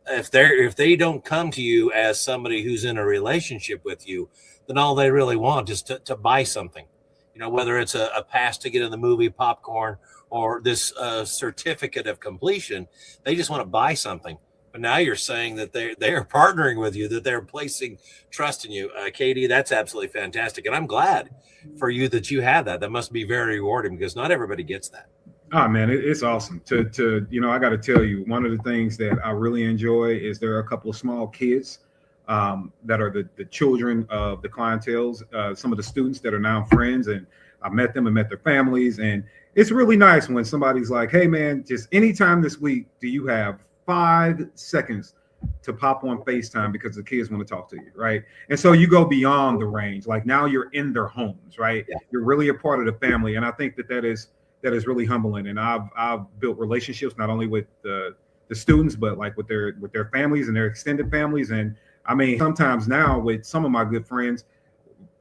if they don't come to you as somebody who's in a relationship with you, then all they really want is to buy something. You know, whether it's a pass to get in the movie, popcorn, or this certificate of completion, they just want to buy something. But now you're saying that they are partnering with you, that they're placing trust in you. Katie, that's absolutely fantastic. And I'm glad for you that you have that. That must be very rewarding, because not everybody gets that. Oh man, it's awesome to you know, I got to tell you, one of the things that I really enjoy is there are a couple of small kids that are the children of the clientels, some of the students that are now friends, and I met them and met their families. And it's really nice when somebody's like, hey man, just anytime this week, do you have 5 seconds to pop on FaceTime, because the kids want to talk to you, right? And so you go beyond the range. Like now you're in their homes, right? Yeah. You're really a part of the family. And I think that is that is really humbling. And I've built relationships not only with the students, but like with their families and their extended families. And I mean, sometimes now with some of my good friends,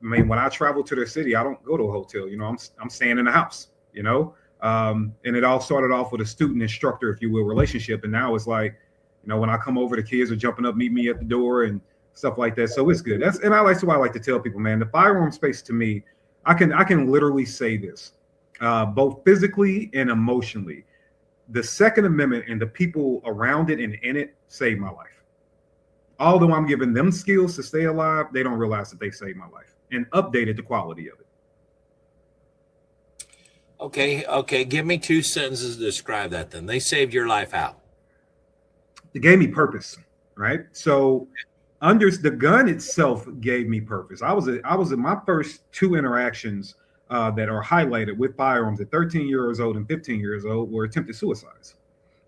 I mean, when I travel to their city, I don't go to a hotel. You know, I'm staying in the house. You know, and it all started off with a student instructor, if you will, relationship, and now it's like, you know, when I come over, the kids are jumping up, meet me at the door, and stuff like that. So it's good. That's why I like to tell people, man, the firearm space to me, I can literally say this, both physically and emotionally. The Second Amendment and the people around it and in it saved my life. Although I'm giving them skills to stay alive, they don't realize that they saved my life and updated the quality of it. Okay. Give me 2 sentences to describe that then. They saved your life how? It gave me purpose, right? So under the gun itself gave me purpose. I was in my first 2 interactions that are highlighted with firearms at 13 years old and 15 years old were attempted suicides,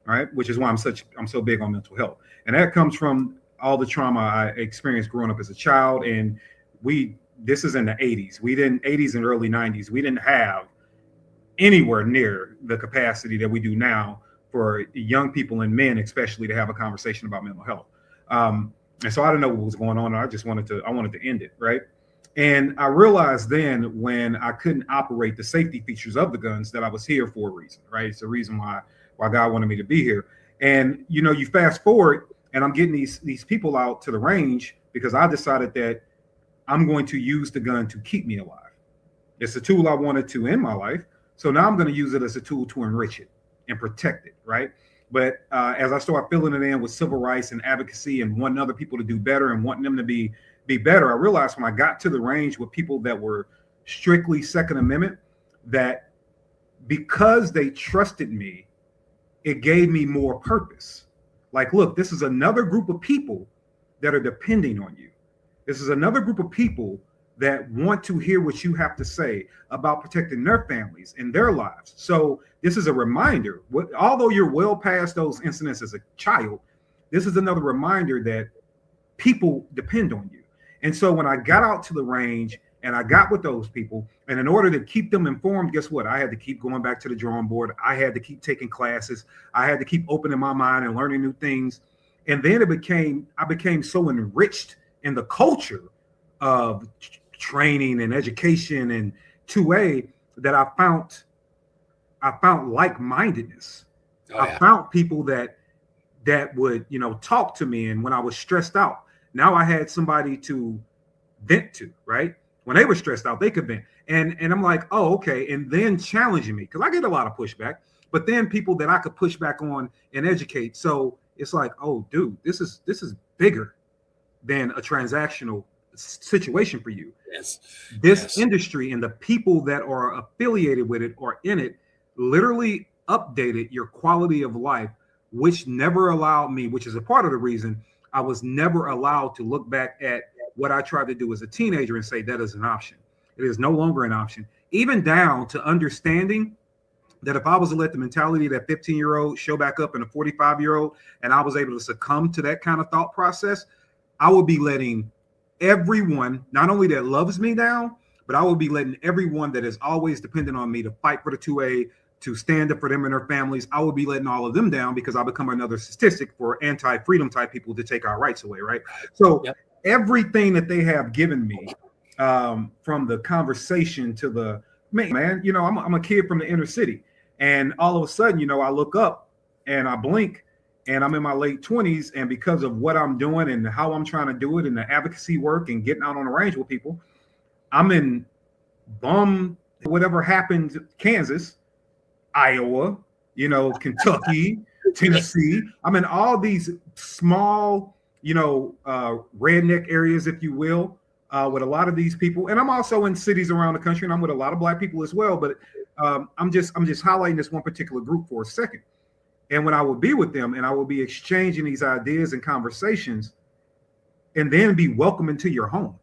right? Which is why I'm so big on mental health. And that comes from all the trauma I experienced growing up as a child. And this is in the 80s. 80s and early 90s, we didn't have anywhere near the capacity that we do now for young people and men, especially, to have a conversation about mental health. And so I didn't know what was going on. I wanted to end it, right? And I realized then, when I couldn't operate the safety features of the guns, that I was here for a reason, right? It's the reason why God wanted me to be here. And, you know, you fast forward and I'm getting these people out to the range because I decided that I'm going to use the gun to keep me alive. It's a tool I wanted to end my life. So now I'm going to use it as a tool to enrich it and protect it, right? But as I start filling it in with civil rights and advocacy and wanting other people to do better and wanting them to be better, I realized when I got to the range with people that were strictly Second Amendment, that because they trusted me, it gave me more purpose. Like, look, this is another group of people that are depending on you. This is another group of people that want to hear what you have to say about protecting their families and their lives. So this is a reminder, although you're well past those incidents as a child, this is another reminder that people depend on you. And so when I got out to the range and I got with those people, and in order to keep them informed, guess what? I had to keep going back to the drawing board. I had to keep taking classes. I had to keep opening my mind and learning new things. And then I became so enriched in the culture of training and education and 2A that I found like-mindedness. Oh, yeah. I found people that would, you know, talk to me. And when I was stressed out, now I had somebody to vent to, right? When they were stressed out, they could vent. And I'm like, oh, okay. And then challenging me, because I get a lot of pushback, but then people that I could push back on and educate. So it's like, oh, dude, this is bigger than a transactional situation for you. Yes. This industry and the people that are affiliated with it or in it literally updated your quality of life, which never allowed me, which is a part of the reason I was never allowed to look back at what I tried to do as a teenager and say that is an option. It is no longer an option, even down to understanding that if I was to let the mentality of that 15-year-old show back up in a 45-year-old and I was able to succumb to that kind of thought process, I would be letting everyone, not only that loves me down, but I will be letting everyone that is always dependent on me to fight for the 2A, to stand up for them and their families, I will be letting all of them down because I become another statistic for anti-freedom type people to take our rights away, right? So everything that they have given me, from the conversation to the, man, you know, I'm a kid from the inner city. And all of a sudden, you know, I look up and I blink and I'm in my late 20s. And because of what I'm doing and how I'm trying to do it and the advocacy work and getting out on the range with people, I'm in whatever happened, Kansas, Iowa, you know, Kentucky, Tennessee. I'm in all these small, you know, redneck areas, if you will, with a lot of these people. And I'm also in cities around the country and I'm with a lot of Black people as well. But I'm just highlighting this one particular group for a second. And when I will be with them and I will be exchanging these ideas and conversations and then be welcome into your home.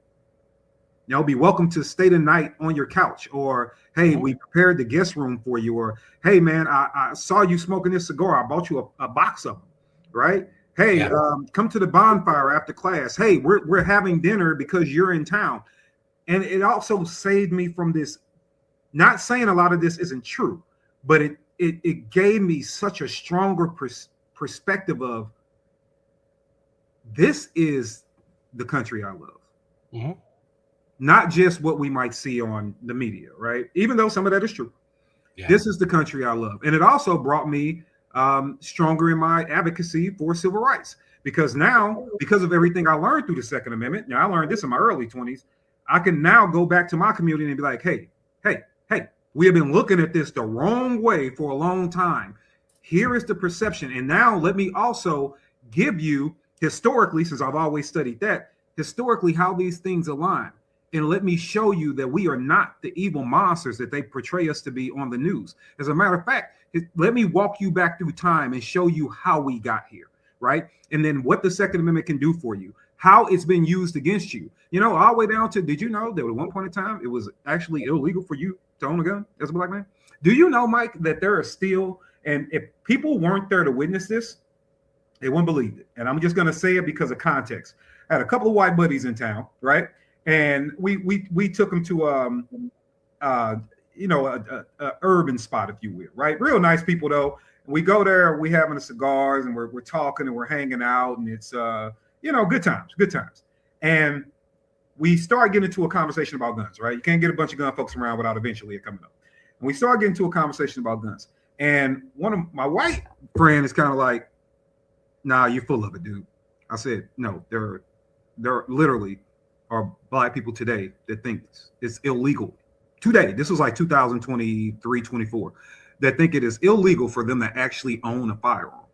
You know, be welcome to stay the night on your couch, or, hey, we prepared the guest room for you, or, hey, man, I saw you smoking this cigar. I bought you a box of them, right? Hey, come to the bonfire after class. Hey, we're having dinner because you're in town. And it also saved me from this, not saying a lot of this isn't true, but it gave me such a stronger perspective of this is the country I love. Mm-hmm. Not just what we might see on the media, right? Even though some of that is true. Yeah. This is the country I love. And it also brought me stronger in my advocacy for civil rights, because now, because of everything I learned through the Second Amendment, now I learned this in my early 20s, I can now go back to my community and be like, hey, we have been looking at this the wrong way for a long time. Here is the perception. And now let me also give you historically, since I've always studied that, historically how these things align. And let me show you that we are not the evil monsters that they portray us to be on the news. As a matter of fact, let me walk you back through time and show you how we got here, right? And then what the Second Amendment can do for you, how it's been used against you. You know, all the way down to, did you know that at one point in time, it was actually illegal for you to own a gun as a black man? Do you know, Mike, that there are still, and if people weren't there to witness this, they wouldn't believe it. And I'm just going to say it because of context. I had a couple of white buddies in town, right? And we took them to a urban spot, if you will, right? Real nice people though. We go there, we having the cigars and we're talking and we're hanging out, and it's good times. And we start getting into a conversation about guns, right? You can't get a bunch of gun folks around without eventually it coming up. And we start getting into a conversation about guns. And one of my white friend is kind of like, nah, you're full of it, dude. I said, no, there literally are black people today that think it's illegal today. This was like 2023, 24, that think it is illegal for them to actually own a firearm.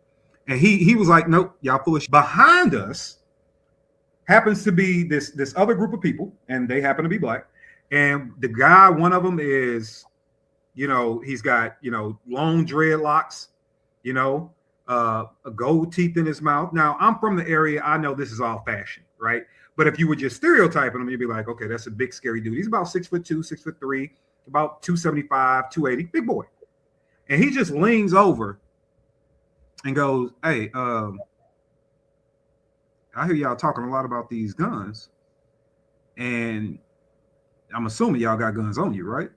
And he was like, nope, y'all full of shit. Behind us happens to be this other group of people, and they happen to be black. And the guy, one of them is, he's got, long dreadlocks, gold teeth in his mouth. Now, I'm from the area. I know this is all fashion, right? But if you were just stereotyping him, you'd be like, okay, that's a big, scary dude. He's about 6'2", 6'3", about 275, 280, big boy. And he just leans over and goes, hey, I hear y'all talking a lot about these guns, and I'm assuming y'all got guns on you, right?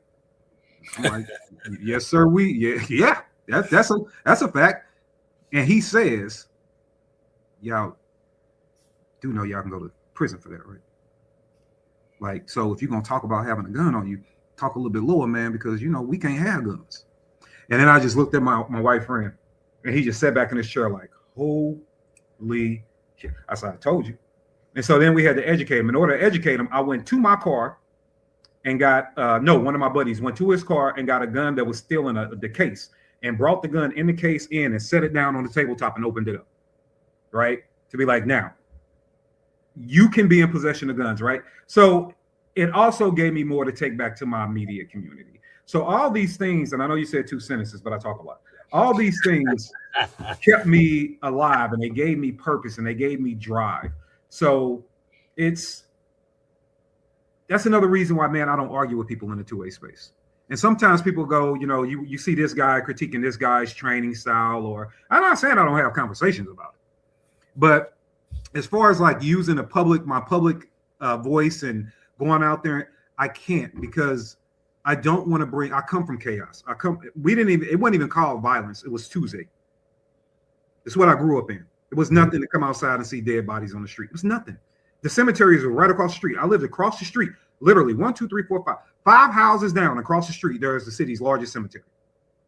I'm like, yes, sir. Yeah, that's a fact. And he says, y'all do know y'all can go to prison for that, right? Like, so if you're gonna talk about having a gun on you, talk a little bit lower, man, because we can't have guns. And then I just looked at my white friend, and he just sat back in his chair like, holy shit. I said, I told you. And so then we had to educate him. In order to educate him, I went to my car and got one of my buddies went to his car and got a gun that was still in the case, and brought the gun in the case and set it down on the tabletop and opened it up, right? To be like, now you can be in possession of guns, right? So it also gave me more to take back to my immediate community. So all these things, and I know you said 2 sentences, but I talk a lot. All these things kept me alive, and they gave me purpose, and they gave me drive. So that's another reason why, man, I don't argue with people in the two-way space. And sometimes people go, you see this guy critiquing this guy's training style, or I'm not saying I don't have conversations about it, but as far as like using my public voice and going out there, I can't, because I don't want to I come from chaos. It wasn't even called violence. It was Tuesday. It's what I grew up in. It was nothing to come outside and see dead bodies on the street. It was nothing. The cemeteries were right across the street. I lived across the street, literally 1, 2, 3, 4, 5. 5 houses down across the street, there is the city's largest cemetery,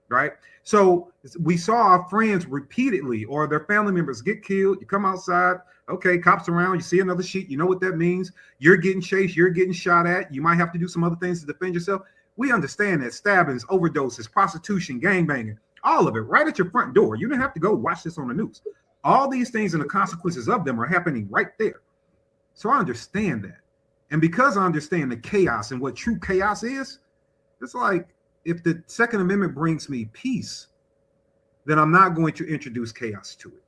right? So we saw our friends repeatedly, or their family members, get killed. You come outside, okay, cops around, you see another sheet, you know what that means. You're getting chased, you're getting shot at. You might have to do some other things to defend yourself. We understand that stabbings, overdoses, prostitution, gangbanging, all of it right at your front door. You don't have to go watch this on the news. All these things and the consequences of them are happening right there. So I understand that. And because I understand the chaos and what true chaos is, it's like, if the Second Amendment brings me peace, then I'm not going to introduce chaos to it.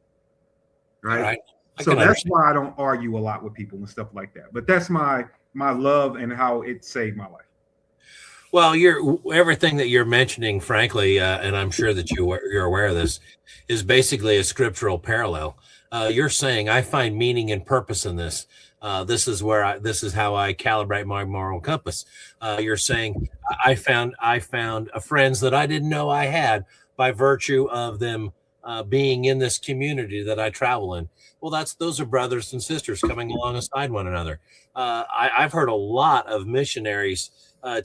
Right. So that's why I don't argue a lot with people and stuff like that. But that's my love and how it saved my life. Well, everything that you're mentioning, frankly, and I'm sure that you're aware of this, is basically a scriptural parallel. You're saying, I find meaning and purpose in this. This is how I calibrate my moral compass. You're saying I found friends that I didn't know I had by virtue of them being in this community that I travel in. Well, those are brothers and sisters coming alongside one another. I've heard a lot of missionaries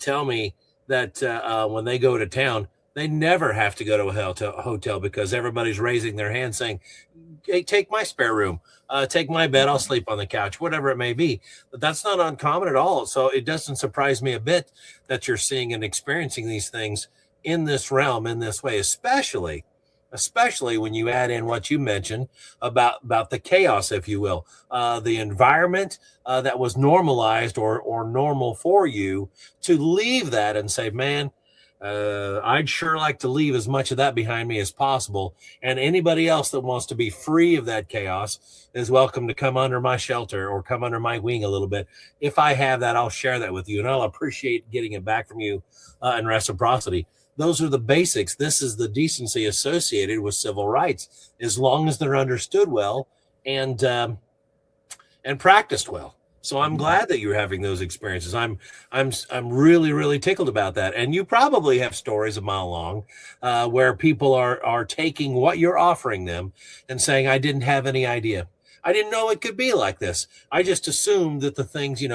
tell me that when they go to town, they never have to go to a hotel because everybody's raising their hand saying, "Hey, take my spare room, take my bed, I'll sleep on the couch," whatever it may be. But that's not uncommon at all. So it doesn't surprise me a bit that you're seeing and experiencing these things in this realm in this way, especially when you add in what you mentioned about the chaos, if you will, the environment that was normalized or normal for you, to leave that and say, man, I'd sure like to leave as much of that behind me as possible. And anybody else that wants to be free of that chaos is welcome to come under my shelter or come under my wing a little bit. If I have that, I'll share that with you, and I'll appreciate getting it back from you in reciprocity. Those are the basics. This is the decency associated with civil rights, as long as they're understood well and practiced well. So I'm glad that you're having those experiences. I'm really, really tickled about that. And you probably have stories a mile long where people are taking what you're offering them and saying, I didn't have any idea. I didn't know it could be like this. I just assumed that the things, we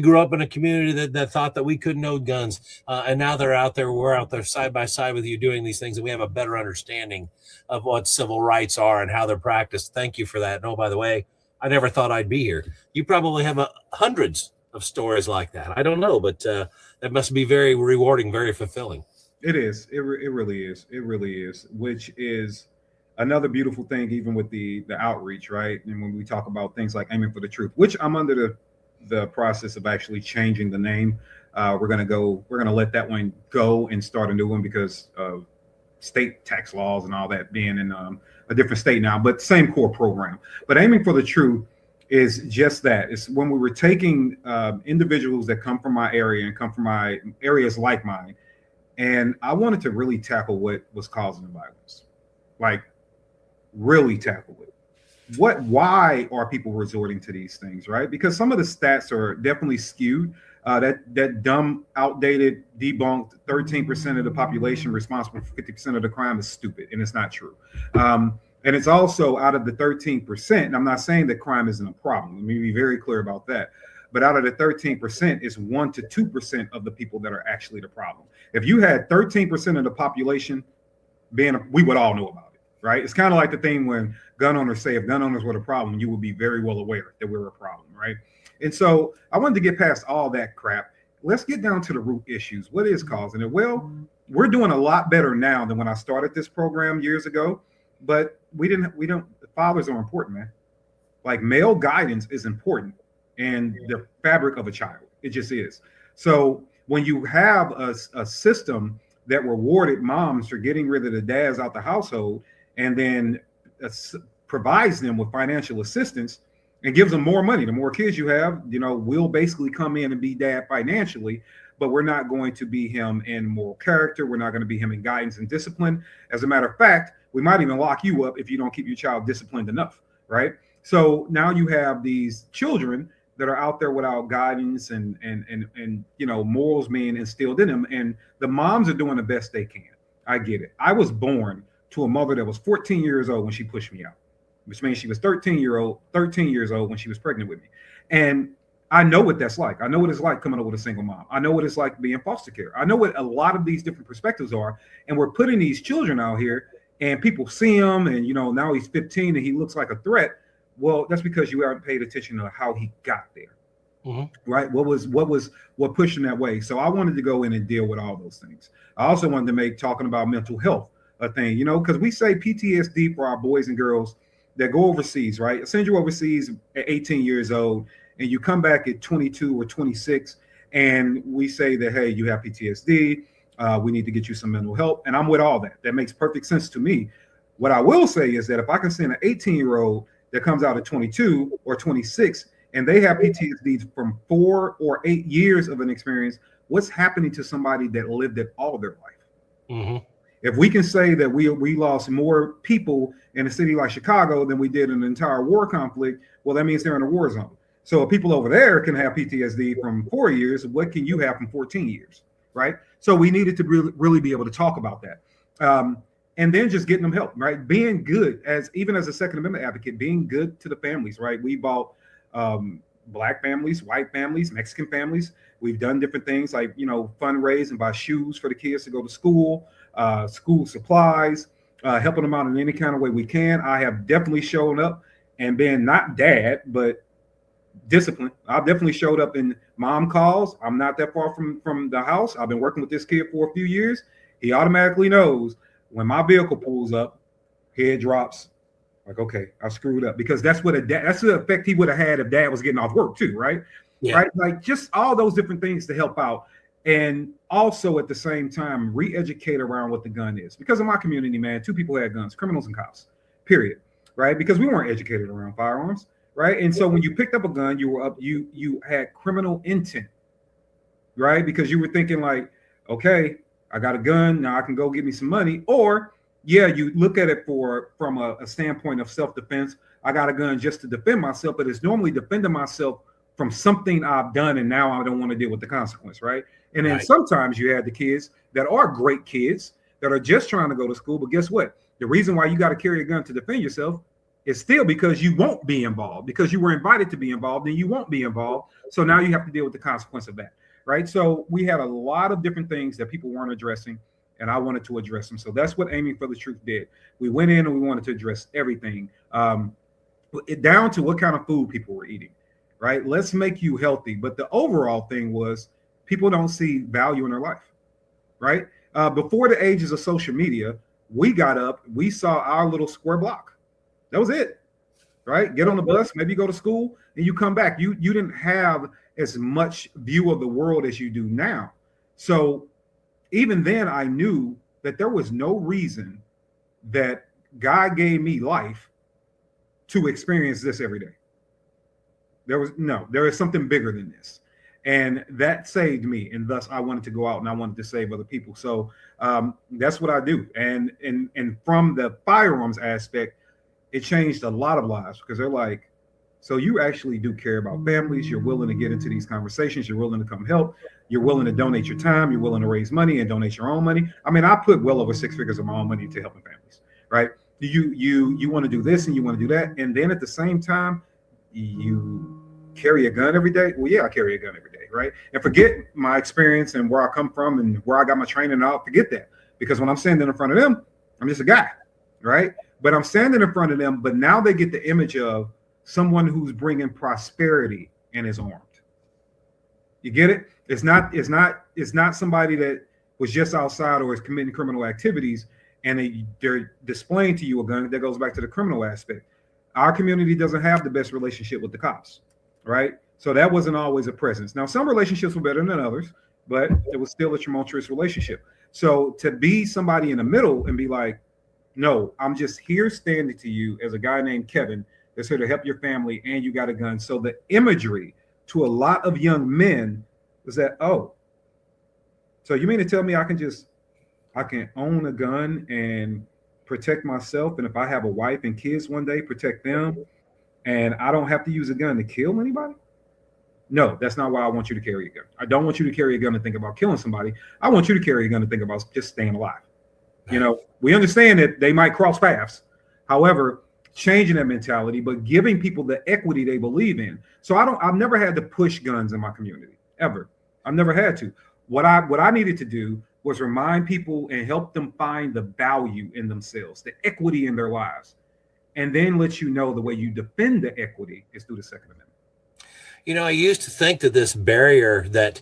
grew up in a community that thought that we couldn't own guns. And now we're out there side by side with you doing these things, and we have a better understanding of what civil rights are and how they're practiced. Thank you for that. And oh, by the way, I never thought I'd be here. You probably have hundreds of stories like that. I don't know, but that must be very rewarding, very fulfilling. It is. It really is. It really is, which is another beautiful thing, even with the outreach, right? And when we talk about things like aiming for the truth, which I'm under the process of actually changing the name. We're going to let that one go and start a new one because of state tax laws and all that being in a different state now, but same core program. But aiming for the truth is just that. It's when we were taking individuals that come from my area and come from my areas like mine, and I wanted to really tackle what was causing the violence, like really tackle it. Why are people resorting to these things, right? Because some of the stats are definitely skewed. That dumb, outdated, debunked 13% of the population responsible for 50% of the crime is stupid, and it's not true. And it's also out of the 13%, and I'm not saying that crime isn't a problem. Let me be very clear about that. But out of the 13% is 1 to 2% of the people that are actually the problem. If you had 13% of the population we would all know about it, right? It's kind of like the thing when gun owners say if gun owners were the problem, you would be very well aware that we're a problem, right? And so I wanted to get past all that crap. Let's get down to the root issues. What is causing it? Well, we're doing a lot better now than when I started this program years ago, but fathers are important, man. Like male guidance is important in the fabric of a child. It just is. So when you have a system that rewarded moms for getting rid of the dads out the household and then provides them with financial assistance and gives them more money. The more kids you have, we'll basically come in and be dad financially, but we're not going to be him in moral character. We're not going to be him in guidance and discipline. As a matter of fact, we might even lock you up if you don't keep your child disciplined enough, right? So now you have these children that are out there without guidance and morals being instilled in them, and the moms are doing the best they can. I get it. I was born to a mother that was 14 years old when she pushed me out, which means she was 13 years old when she was pregnant with me. And I know what that's like. I know what it's like coming up with a single mom. I know what it's like being foster care. I know what a lot of these different perspectives are. And we're putting these children out here and people see him and, now he's 15 and he looks like a threat. Well, that's because you haven't paid attention to how he got there, right? What pushed him that way? So I wanted to go in and deal with all those things. I also wanted to make talking about mental health a thing, because we say PTSD for our boys and girls that go overseas, right? I send you overseas at 18 years old and you come back at 22 or 26 and we say that, hey, you have PTSD. We need to get you some mental help. And I'm with all that. That makes perfect sense to me. What I will say is that if I can send an 18-year-old that comes out at 22 or 26 and they have PTSD from 4 or 8 years of an experience, what's happening to somebody that lived it all their life? If we can say that we lost more people in a city like Chicago than we did in an entire war conflict, well, that means they're in a war zone. So if people over there can have PTSD from 4 years, what can you have from 14 years, right? So we needed to really be able to talk about that. And then just getting them help, right? Being good, even as a Second Amendment advocate, being good to the families, right? We bought Black families, white families, Mexican families. We've done different things like, fundraise and buy shoes for the kids to go to school, school supplies, helping them out in any kind of way we can. I have definitely shown up and been not dad, but disciplined. I've definitely showed up in mom calls. I'm not that far from the house. I've been working with this kid for a few years. He automatically knows when my vehicle pulls up, head drops. Like, okay, I screwed up, because that's the effect he would have had if dad was getting off work too, right? Yeah. Right. Like just all those different things to help out. And also at the same time, re-educate around what the gun is. Because in my community, man, 2 people had guns, criminals and cops, period. Right. Because we weren't educated around firearms. Right. And so when you picked up a gun, you had criminal intent. Right. Because you were thinking like, okay, I got a gun. Now I can go get me some money. Or yeah, you look at it from a standpoint of self-defense. I got a gun just to defend myself, but it's normally defending myself from something I've done, and now I don't want to deal with the consequence, right? And then sometimes you have the kids that are great kids that are just trying to go to school, but guess what? The reason why you got to carry a gun to defend yourself is still because you won't be involved, because you were invited to be involved, and you won't be involved. So now you have to deal with the consequence of that, right? So we had a lot of different things that people weren't addressing, and I wanted to address them. So that's what Aiming for the Truth did. We went in and we wanted to address everything, down to what kind of food people were eating, right? Let's make you healthy. But the overall thing was people don't see value in their life, right? Before the ages of social media, we got up, we saw our little square block. That was it, right? Get on the bus, maybe go to school, and you come back. You didn't have as much view of the world as you do now. So even then, I knew that there was no reason that God gave me life to experience this every day. There is something bigger than this. And that saved me. And thus I wanted to go out and I wanted to save other people. So that's what I do. And from the firearms aspect, it changed a lot of lives, because they're like, so you actually do care about families. You're willing to get into these conversations. You're willing to come help. You're willing to donate your time. You're willing to raise money and donate your own money. I mean, I put well over 6 figures of my own money into helping families, right? You want to do this and you want to do that. And then at the same time, you carry a gun every day. Well, yeah, I carry a gun every day, right? And forget my experience and where I come from and where I got my training, and I'll forget that. Because when I'm standing in front of them, I'm just a guy, right? But I'm standing in front of them, but now they get the image of someone who's bringing prosperity and is armed. You get it? It's not somebody that was just outside or is committing criminal activities and they're displaying to you a gun. That goes back to the criminal aspect. Our community doesn't have the best relationship with the cops, right? So that wasn't always a presence. Now, some relationships were better than others, but it was still a tumultuous relationship. So to be somebody in the middle and be like, no, I'm just here standing to you as a guy named Kevin that's here to help your family, and you got a gun. So the imagery to a lot of young men was that, oh, so you mean to tell me I can own a gun and protect myself, and if I have a wife and kids one day, protect them, and I don't have to use a gun to kill anybody? No, that's not why I want you to carry a gun. I don't want you to carry a gun to think about killing somebody. I want you to carry a gun to think about just staying alive. You know, we understand that they might cross paths. However, changing that mentality, but giving people the equity they believe in. So I've never had to push guns in my community, ever. I've never had to. What I needed to do was remind people and help them find the value in themselves, the equity in their lives, and then let you know the way you defend the equity is through the Second Amendment. You know, I used to think that this barrier that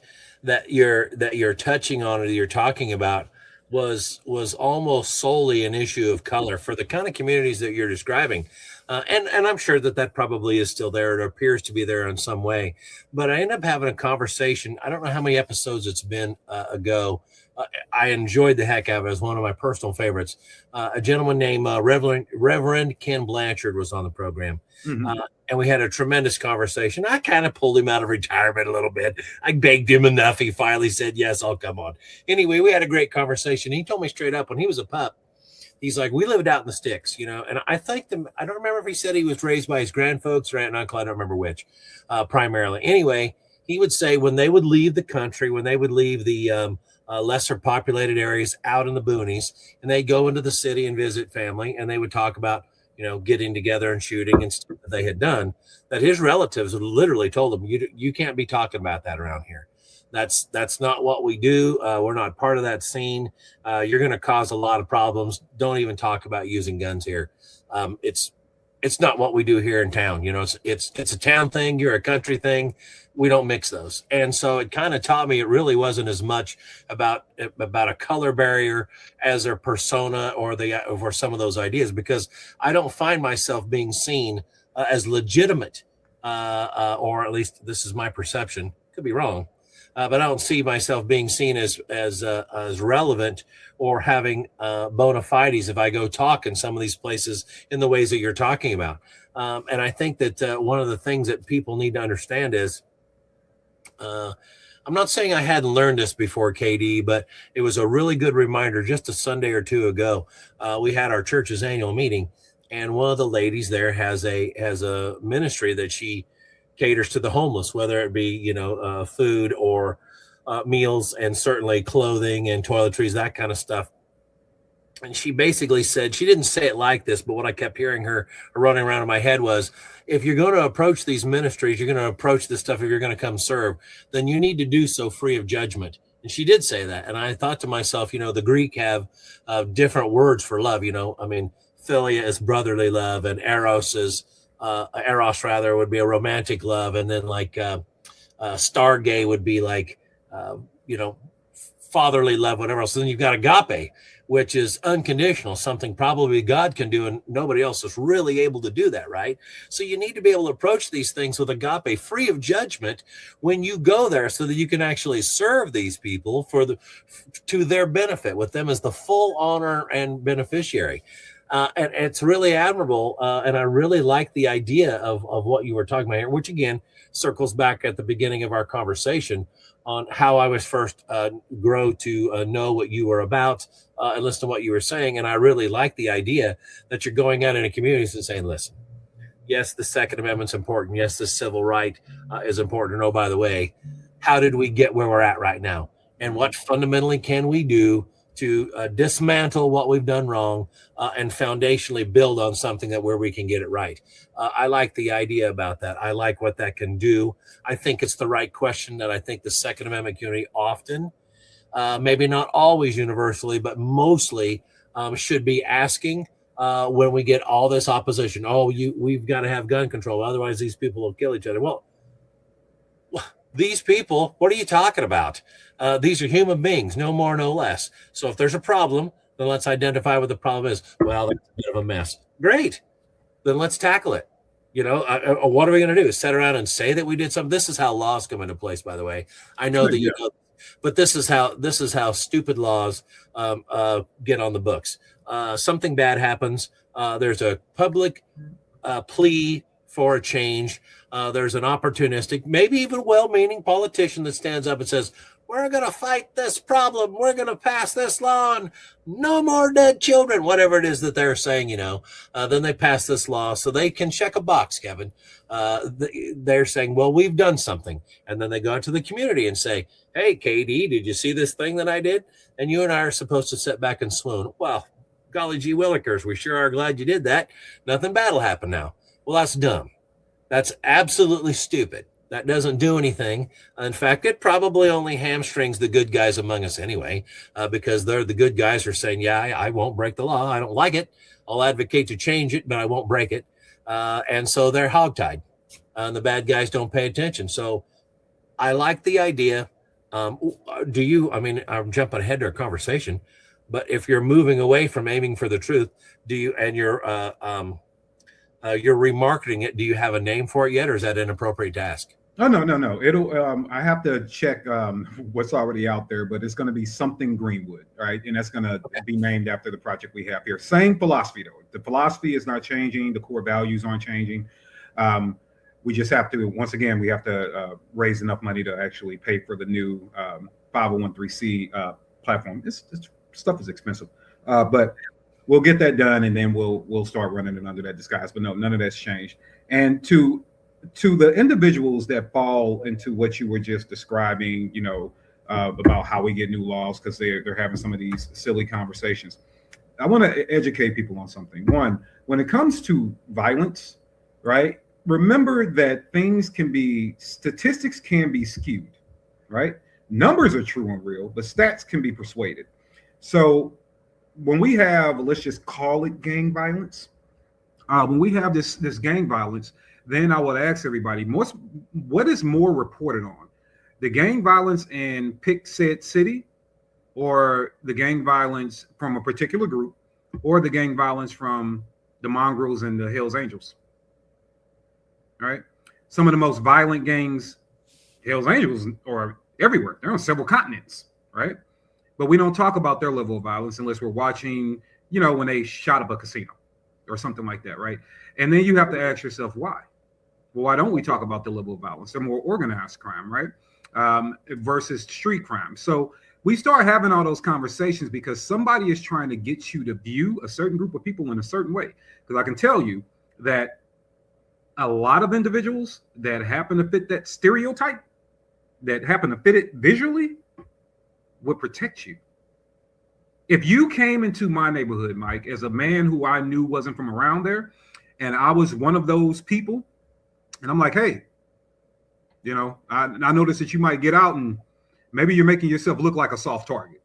you're touching on or you're talking about was almost solely an issue of color for the kind of communities that you're describing. And I'm sure that probably is still there. It appears to be there in some way. But I ended up having a conversation. I don't know how many episodes it's been ago. I enjoyed the heck out of it. It was one of my personal favorites. A gentleman named Reverend Ken Blanchard was on the program. Mm-hmm. and we had a tremendous conversation. I kind of pulled him out of retirement a little bit. I begged him enough. He finally said, yes, I'll come on. Anyway, we had a great conversation. He told me straight up when he was a pup, he's like, we lived out in the sticks, you know, and I think I don't remember if he said he was raised by his grandfolks or aunt and uncle. I don't remember which, primarily. Anyway, he would say when they would leave the country, when they would leave the lesser populated areas out in the boonies, and they go into the city and visit family, and they would talk about, you know, getting together and shooting and stuff that they had done, that his relatives would literally told him, you can't be talking about that around here. That's not what we do. We're not part of that scene. You're going to cause a lot of problems. Don't even talk about using guns here. It's not what we do here in town. You know, it's a town thing. You're a country thing. We don't mix those. And so it kind of taught me it really wasn't as much about a color barrier as a persona or some of those ideas, because I don't find myself being seen as legitimate, or at least this is my perception. Could be wrong. But I don't see myself being seen as relevant or having bona fides if I go talk in some of these places in the ways that you're talking about. And I think that one of the things that people need to understand is, I'm not saying I hadn't learned this before, KD, but it was a really good reminder just a Sunday or two ago. We had our church's annual meeting, and one of the ladies there has a ministry that she caters to the homeless, whether it be, you know, food or meals, and certainly clothing and toiletries, that kind of stuff. And she basically said, she didn't say it like this, but what I kept hearing her running around in my head was, if you're going to approach these ministries, you're going to approach this stuff, if you're going to come serve, then you need to do so free of judgment. And she did say that. And I thought to myself, you know, the Greek have different words for love. You know, I mean, philia is brotherly love, and eros would be a romantic love. And then like stargay would be like, you know, fatherly love, whatever else. And then you've got agape, which is unconditional, something probably God can do, and nobody else is really able to do that, right? So you need to be able to approach these things with agape, free of judgment, when you go there, so that you can actually serve these people to their benefit, with them as the full honor and beneficiary. And it's really admirable, and I really like the idea of what you were talking about here, which again circles back at the beginning of our conversation on how I was first grow to know what you were about and listen to what you were saying. And I really like the idea that you're going out in a community and saying, listen, yes, the Second Amendment's important. Yes, the civil right is important. And oh, by the way, how did we get where we're at right now? And what fundamentally can we do to dismantle what we've done wrong and foundationally build on something where we can get it right? I like the idea about that. I like what that can do. I think it's the right question that I think the Second Amendment community often, maybe not always universally, but mostly should be asking when we get all this opposition. Oh, we've got to have gun control, otherwise these people will kill each other. Well, these people, what are you talking about? These are human beings, no more, no less. So if there's a problem, then let's identify what the problem is. Well, it's a bit of a mess. Great. Then let's tackle it. You know, what are we going to do? Sit around and say that we did something? This is how laws come into place, by the way. I know that you know, but this is how stupid laws get on the books. Something bad happens. There's a public plea for a change. There's an opportunistic, maybe even well-meaning politician that stands up and says, we're going to fight this problem. We're going to pass this law and no more dead children, whatever it is that they're saying, you know. Then they pass this law so they can check a box, Kevin. They're saying, well, we've done something. And then they go out to the community and say, hey, KD, did you see this thing that I did? And you and I are supposed to sit back and swoon. Well, golly gee willikers, we sure are glad you did that. Nothing bad will happen now. Well, that's dumb. That's absolutely stupid. That doesn't do anything. In fact, it probably only hamstrings the good guys among us anyway, because they're the good guys are saying, yeah, I won't break the law. I don't like it. I'll advocate to change it, but I won't break it. And so they're hogtied. And the bad guys don't pay attention. So I like the idea. I'm jumping ahead to our conversation, but if you're moving away from aiming for the truth, and you're remarketing it, do you have a name for it yet, or is that inappropriate to ask? Oh, no. It'll. I have to check what's already out there, but it's going to be something Greenwood, right? And that's going to be named after the project we have here. Same philosophy though. The philosophy is not changing. The core values aren't changing. We just have to, once again, we have to raise enough money to actually pay for the new 501(c) platform. This stuff is expensive, but we'll get that done, and then we'll start running it under that disguise. But no, none of that's changed. And to the individuals that fall into what you were just describing, you know, about how we get new laws because they're having some of these silly conversations. I want to educate people on something. One, when it comes to violence, right? Remember that statistics can be skewed, right? Numbers are true and real, but stats can be persuaded. So when we have, let's just call it gang violence, when we have this gang violence, then I would ask everybody, what is more reported on? The gang violence in pick said city, or the gang violence from a particular group, or the gang violence from the mongrels and the Hells Angels? Right? Some of the most violent gangs, Hells Angels, are everywhere. They're on several continents, right? But we don't talk about their level of violence unless we're watching, you know, when they shot up a casino or something like that, right? And then you have to ask yourself why. Well, why don't we talk about the level of violence? They're more organized crime, right? Versus street crime. So we start having all those conversations because somebody is trying to get you to view a certain group of people in a certain way. Because I can tell you that a lot of individuals that happen to fit that stereotype, that happen to fit it visually, would protect you. If you came into my neighborhood, Mike, as a man who I knew wasn't from around there, and I was one of those people, and I'm like, hey, you know, I noticed that you might get out and maybe you're making yourself look like a soft target.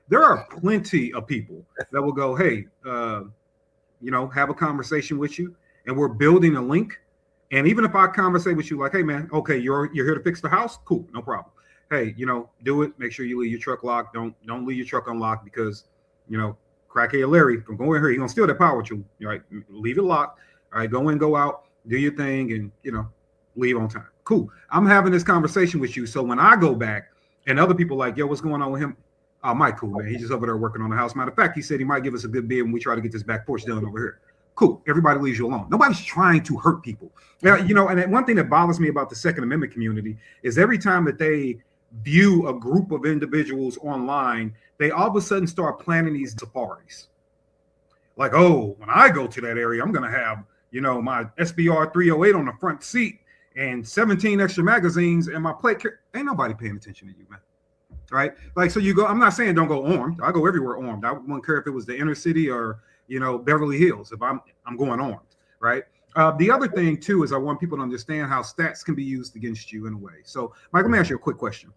There are plenty of people that will go, hey, you know, have a conversation with you, and we're building a link. And even if I conversate with you like, hey, man, okay, you're here to fix the house? Cool, no problem. Hey, you know, do it. Make sure you leave your truck locked. Don't leave your truck unlocked because, you know, crackhead Larry from going here, he's going to steal that power tool. All right, leave it locked. All right, go in, go out, do your thing, and, you know, leave on time. Cool. I'm having this conversation with you. So when I go back and other people like, yo, what's going on with him? Mike, cool, man. He's just over there working on the house. Matter of fact, he said he might give us a good bid when we try to get this back porch done over here. Cool. Everybody leaves you alone. Nobody's trying to hurt people. You know, and one thing that bothers me about the Second Amendment community is every time that they view a group of individuals online, they all of a sudden start planning these safaris. Like, oh, when I go to that area, I'm going to have, you know, my SBR 308 on the front seat and 17 extra magazines and my plate. Ain't nobody paying attention to you, man. Right? Like, so you go, I'm not saying don't go armed. I go everywhere armed. I wouldn't care if it was the inner city or, you know, Beverly Hills, if I'm going armed, right? The other thing too, is I want people to understand how stats can be used against you in a way. So Mike, let me ask you a quick question.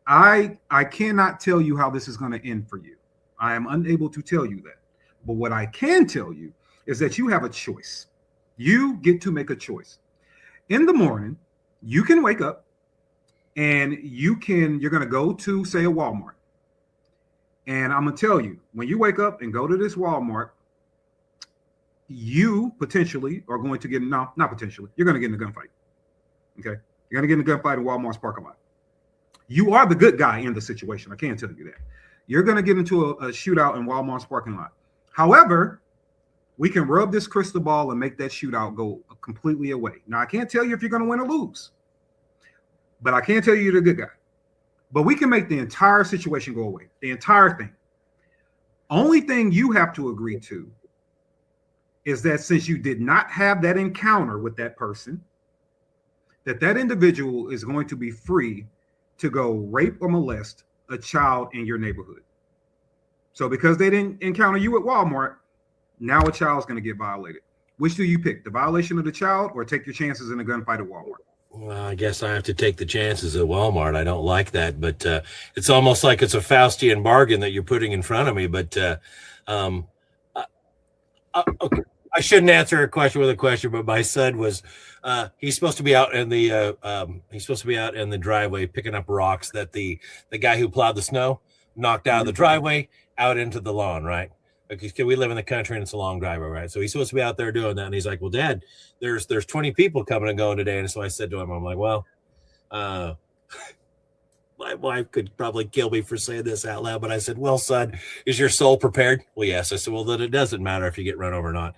I cannot tell you how this is going to end for you. I am unable to tell you that. But what I can tell you is that you have a choice. You get to make a choice. In the morning, you can wake up and you're going to go to, say, a Walmart. And I'm going to tell you, when you wake up and go to this Walmart, you potentially are going to get, no, not potentially, you're going to get in a gunfight. Okay? You're going to get in a gunfight in Walmart's parking lot. You are the good guy in the situation. I can't tell you that. You're going to get into a shootout in Walmart's parking lot. However, we can rub this crystal ball and make that shootout go completely away. Now, I can't tell you if you're going to win or lose, but I can tell you you're the good guy. But we can make the entire situation go away, the entire thing. Only thing you have to agree to is that since you did not have that encounter with that person, that individual is going to be free to go rape or molest a child in your neighborhood. So because they didn't encounter you at Walmart, now a child's going to get violated. Which do you pick, the violation of the child or take your chances in a gunfight at Walmart? Well, I guess I have to take the chances at Walmart. I don't like that, but it's almost like it's a Faustian bargain that you're putting in front of me. But okay. I shouldn't answer a question with a question, but my son was he's supposed to be out in the driveway picking up rocks that the guy who plowed the snow knocked out of the driveway out into the lawn, right? Because we live in the country and it's a long driveway, right? So he's supposed to be out there doing that, and he's like, "Well, Dad, there's 20 people coming and going today." And so I said to him, "I'm like, well, my wife could probably kill me for saying this out loud, but I said, well, son, is your soul prepared? Well, yes. I said, well, then it doesn't matter if you get run over or not.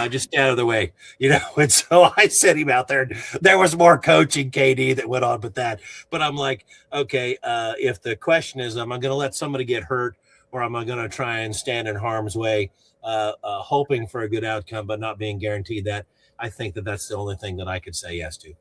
Just stay out of the way, And so I sent him out there. And there was more coaching, KD, that went on with that. But I'm like, okay, if the question is, am I going to let somebody get hurt, or am I going to try and stand in harm's way, hoping for a good outcome, but not being guaranteed that? I think that that's the only thing that I could say yes to.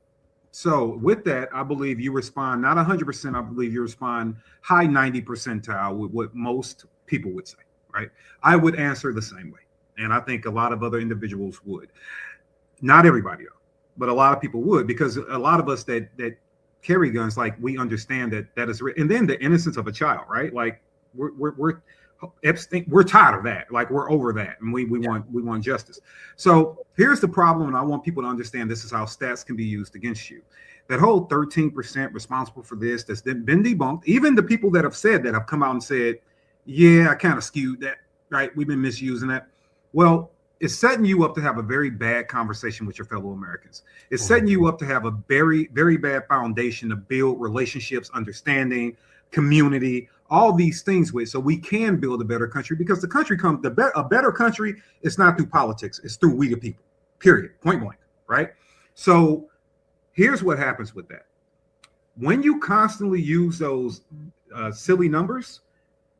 So with that, I believe you respond not 100%. I believe you respond high 90 percentile with what most people would say, right? I would answer the same way. And I think a lot of other individuals would. Not everybody, though, but a lot of people would, because a lot of us that carry guns, like, we understand that is, and then the innocence of a child, right? Like, we're tired of that. Like, we're over that, and we want justice. So here's the problem, and I want people to understand this is how stats can be used against you. That whole 13% responsible for this that's been debunked. Even the people that have said that have come out and said, yeah, I kind of skewed that, right? We've been misusing that. Well, it's setting you up to have a very bad conversation with your fellow Americans. It's setting you up to have a very, very bad foundation to build relationships, understanding, community, all these things with, so we can build a better country, because the country a better country is not through politics, it's through we the people, period, point blank, right? So here's what happens with that. When you constantly use those silly numbers,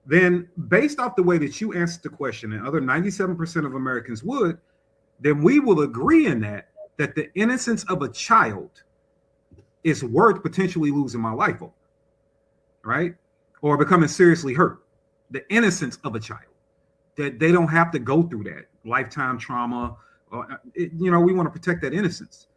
then based off the way that you answered the question, and other 97% of Americans would, then we will agree in that the innocence of a child is worth potentially losing my life over, right? Or becoming seriously hurt. The innocence of a child, that they don't have to go through that lifetime trauma. We want to protect that innocence.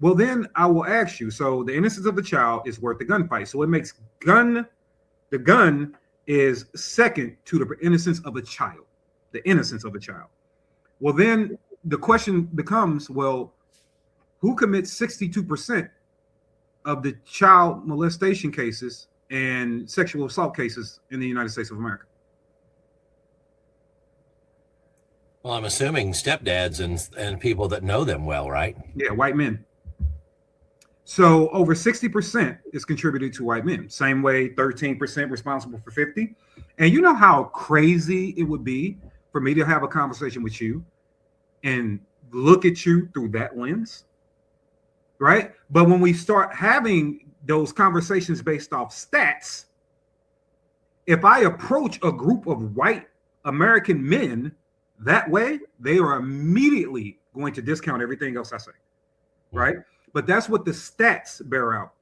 Well, then I will ask you, so the innocence of the child is worth the gunfight. So it makes the gun is second to the innocence of a child, the innocence of a child. Well, then the question becomes, well, who commits 62% of the child molestation cases and sexual assault cases in the United States of America? Well, I'm assuming stepdads and people that know them well, right? Yeah, white men. So over 60% is contributed to white men. Same way, 13% responsible for 50. And you know how crazy it would be for me to have a conversation with you and look at you through that lens, right? But when we start having those conversations based off stats, if I approach a group of white American men that way, they are immediately going to discount everything else I say, right? But that's what the stats bear out.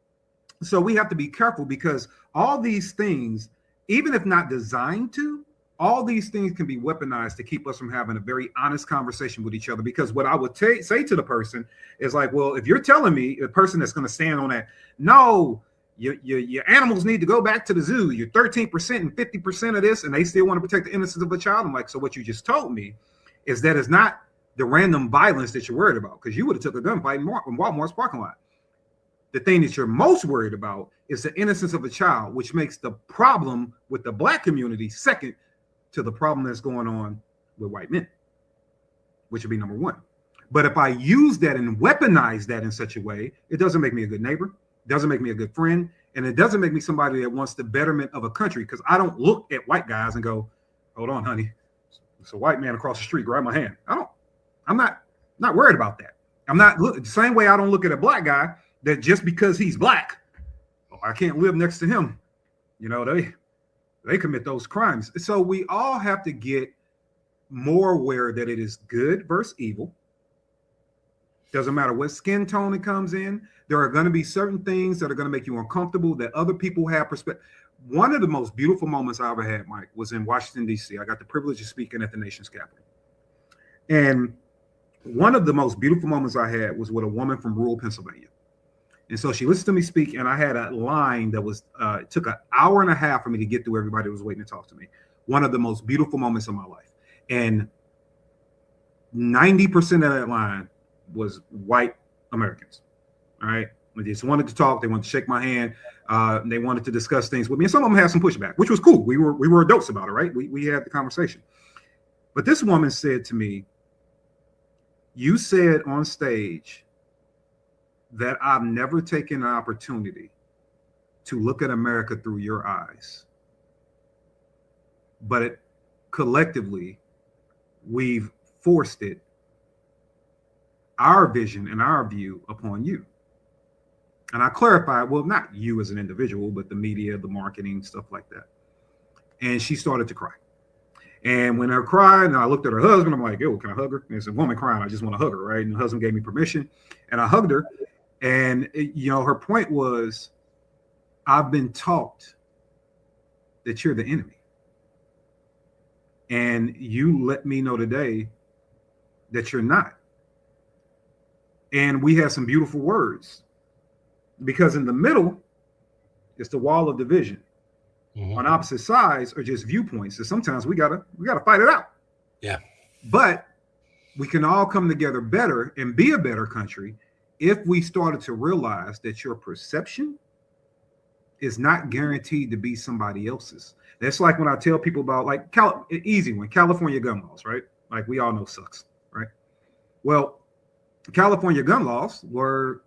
So we have to be careful, because all these things, even if not designed to, all these things can be weaponized to keep us from having a very honest conversation with each other. Because what I would say to the person is like, well, if you're telling me, a person that's going to stand on that, no, your animals need to go back to the zoo, you're 13% and 50% of this, and they still want to protect the innocence of a child. I'm like, so what you just told me is that it's not the random violence that you're worried about, because you would have took a gunfight in Walmart's parking lot. The thing that you're most worried about is the innocence of a child, which makes the problem with the black community second to the problem that's going on with white men, which would be number one. But if I use that and weaponize that in such a way, it doesn't make me a good neighbor, doesn't make me a good friend, and it doesn't make me somebody that wants the betterment of a country, because I don't look at white guys and go, hold on, honey, it's a white man across the street, grab my hand. I'm not worried about that. I'm not the same way I don't look at a black guy that just because he's black, I can't live next to him. They commit those crimes. So we all have to get more aware that it is good versus evil. Doesn't matter what skin tone it comes in. There are going to be certain things that are going to make you uncomfortable, that other people have perspective. One of the most beautiful moments I ever had, Mike, was in Washington, D.C. I got the privilege of speaking at the nation's capital. And one of the most beautiful moments I had was with a woman from rural Pennsylvania. And so she listened to me speak, and I had a line that was, it took an hour and a half for me to get through everybody that was waiting to talk to me. One of the most beautiful moments of my life. And 90% of that line was white Americans. All right. They just wanted to talk. They wanted to shake my hand. They wanted to discuss things with me. And some of them had some pushback, which was cool. We were adults about it, right? We had the conversation. But this woman said to me, you said on stage that I've never taken an opportunity to look at America through your eyes. But collectively, we've forced our vision and our view upon you. And I clarified, well, not you as an individual, but the media, the marketing, stuff like that. And she started to cry. And when I cried, and I looked at her husband, I'm like, yo, can I hug her? And it's a woman crying. I just want to hug her, right? And the husband gave me permission, and I hugged her. And, her point was, I've been taught that you're the enemy. And you let me know today that you're not. And we had some beautiful words, because in the middle is the wall of division. Mm-hmm. On opposite sides are just viewpoints. So sometimes we gotta fight it out. Yeah. But we can all come together better and be a better country if we started to realize that your perception is not guaranteed to be somebody else's. That's like when I tell people about like easy one, California gun laws, right? Like we all know sucks, right? Well, California gun laws were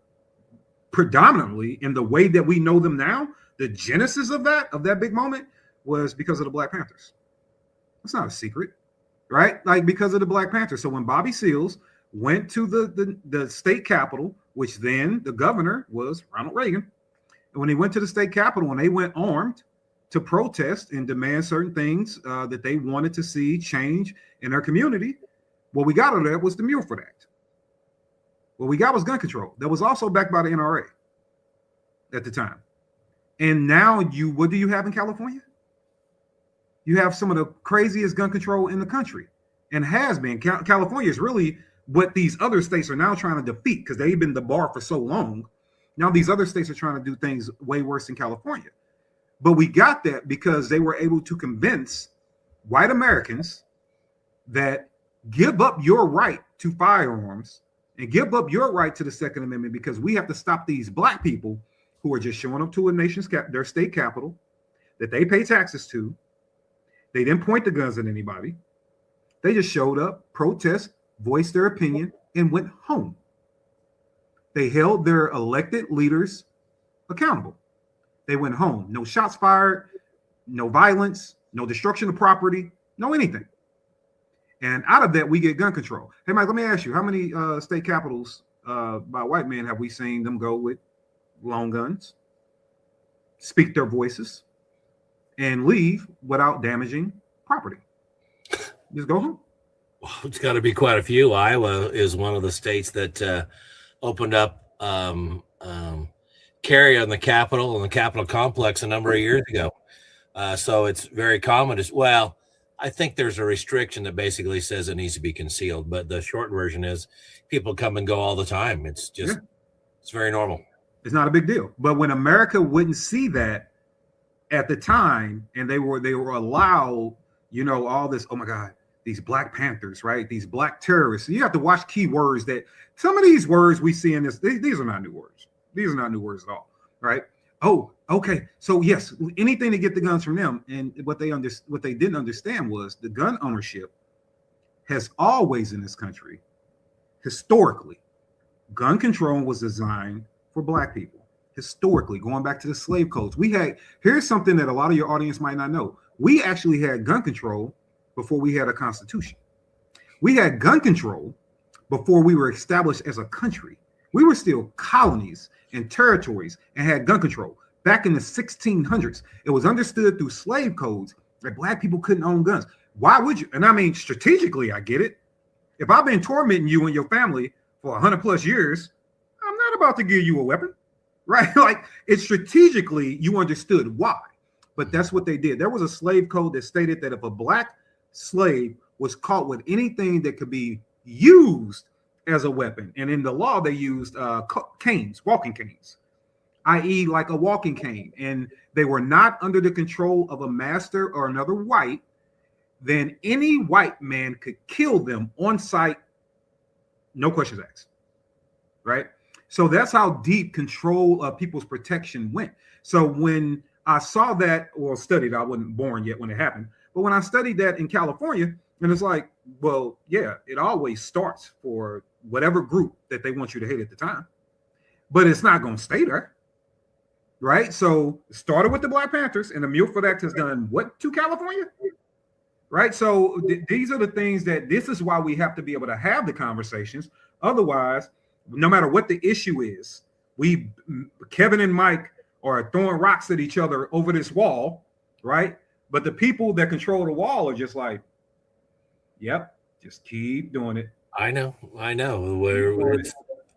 predominantly in the way that we know them now. The genesis of that big moment was because of the Black Panthers. That's not a secret, right? Like because of the Black Panthers. So when Bobby Seals went to the state capitol, which then the governor was Ronald Reagan, and when he went to the state capitol and they went armed to protest and demand certain things that they wanted to see change in their community, what we got out of that was the Mulford Act. What we got was gun control. That was also backed by the NRA at the time. And now what do you have in California? You have some of the craziest gun control in the country, and has been. California is really what these other states are now trying to defeat, because they've been the bar for so long. Now these other states are trying to do things way worse than California. But we got that because they were able to convince white Americans that give up your right to firearms and give up your right to the Second Amendment, because we have to stop these black people who are just showing up to their state capital that they pay taxes to. They didn't point the guns at anybody. They just showed up, protest, voiced their opinion, and went home. They held their elected leaders accountable. They went home. No shots fired, no violence, no destruction of property, no anything. And out of that, we get gun control. Hey, Mike, let me ask you, how many state capitals by white men have we seen them go with long guns, speak their voices, and leave without damaging property? Just go home. Well, it's got to be quite a few. Iowa is one of the states that opened up carry on the Capitol and the Capitol complex a number of years ago. So it's very common as well. I think there's a restriction that basically says it needs to be concealed, but the short version is people come and go all the time. It's just, It's very normal. It's not a big deal. But when America wouldn't see that at the time, and they were allowed, all this, oh my God, these Black Panthers, right? These black terrorists. You have to watch key words that some of these words we see in this, these are not new words. These are not new words at all, right? Oh, okay. So yes, anything to get the guns from them. And what they didn't understand was the gun ownership has always in this country, historically, gun control was designed for black people. Historically, going back to the slave codes, here's something that a lot of your audience might not know. We actually had gun control before we had a constitution. We had gun control before we were established as a country. We were still colonies and territories and had gun control. Back in the 1600s, it was understood through slave codes that black people couldn't own guns. Why would you? And I mean, strategically, I get it. If I've been tormenting you and your family for 100 plus years, I'm not about to give you a weapon, right? Like, it's strategically, you understood why. But that's what they did. There was a slave code that stated that if a black slave was caught with anything that could be used as a weapon, and in the law they used canes, walking canes, i.e. like a walking cane, and they were not under the control of a master or another white, then any white man could kill them on sight, no questions asked, right? So that's how deep control of people's protection went. So when I saw that, or studied, I wasn't born yet when it happened, but when I studied that in California, and it's like, well, yeah, it always starts for whatever group that they want you to hate at the time, but it's not going to stay there. right? So started with the Black Panthers, and the Milford Act has done what to California? Right. So these are the things that this is why we have to be able to have the conversations. Otherwise, no matter what the issue is, Kevin and Mike are throwing rocks at each other over this wall, right? But the people that control the wall are just like, yep, just keep doing it. I know.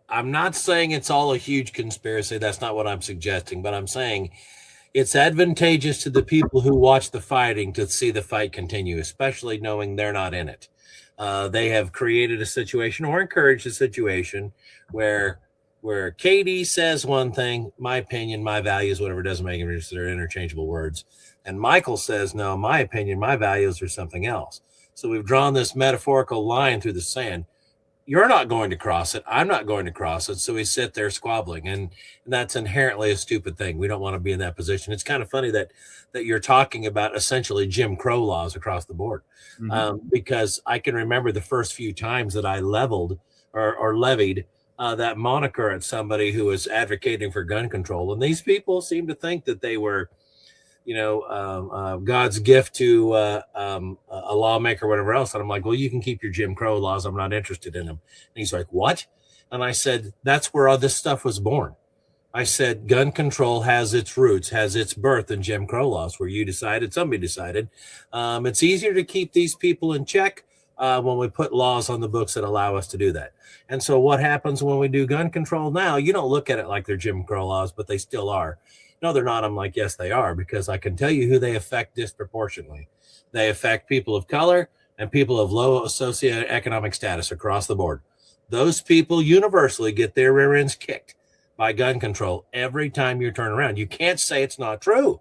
I'm not saying it's all a huge conspiracy. That's not what I'm suggesting, but I'm saying it's advantageous to the people who watch the fighting to see the fight continue, especially knowing they're not in it. They have created a situation or encouraged a situation where Katie says one thing, my opinion, my values, whatever, doesn't make any difference. They're interchangeable words. And Michael says, no, my opinion, my values are something else. So we've drawn this metaphorical line through the sand. You're not going to cross it. I'm not going to cross it. So we sit there squabbling, and that's inherently a stupid thing. We don't want to be in that position. It's kind of funny that you're talking about essentially Jim Crow laws across the board, because I can remember the first few times that I leveled or levied that moniker at somebody who was advocating for gun control, and these people seemed to think that they were, God's gift to a lawmaker or whatever else. And I'm like, well, you can keep your Jim Crow laws. I'm not interested in them. And he's like, what? And I said, that's where all this stuff was born. I said, gun control has its roots, has its birth in Jim Crow laws, where somebody decided it's easier to keep these people in check when we put laws on the books that allow us to do that. And so what happens when we do gun control now? You don't look at it like they're Jim Crow laws, but they still are. No, they're not. I'm like, yes, they are, because I can tell you who they affect disproportionately. They affect people of color and people of low socioeconomic status across the board. Those people universally get their rear ends kicked by gun control every time you turn around. You can't say it's not true.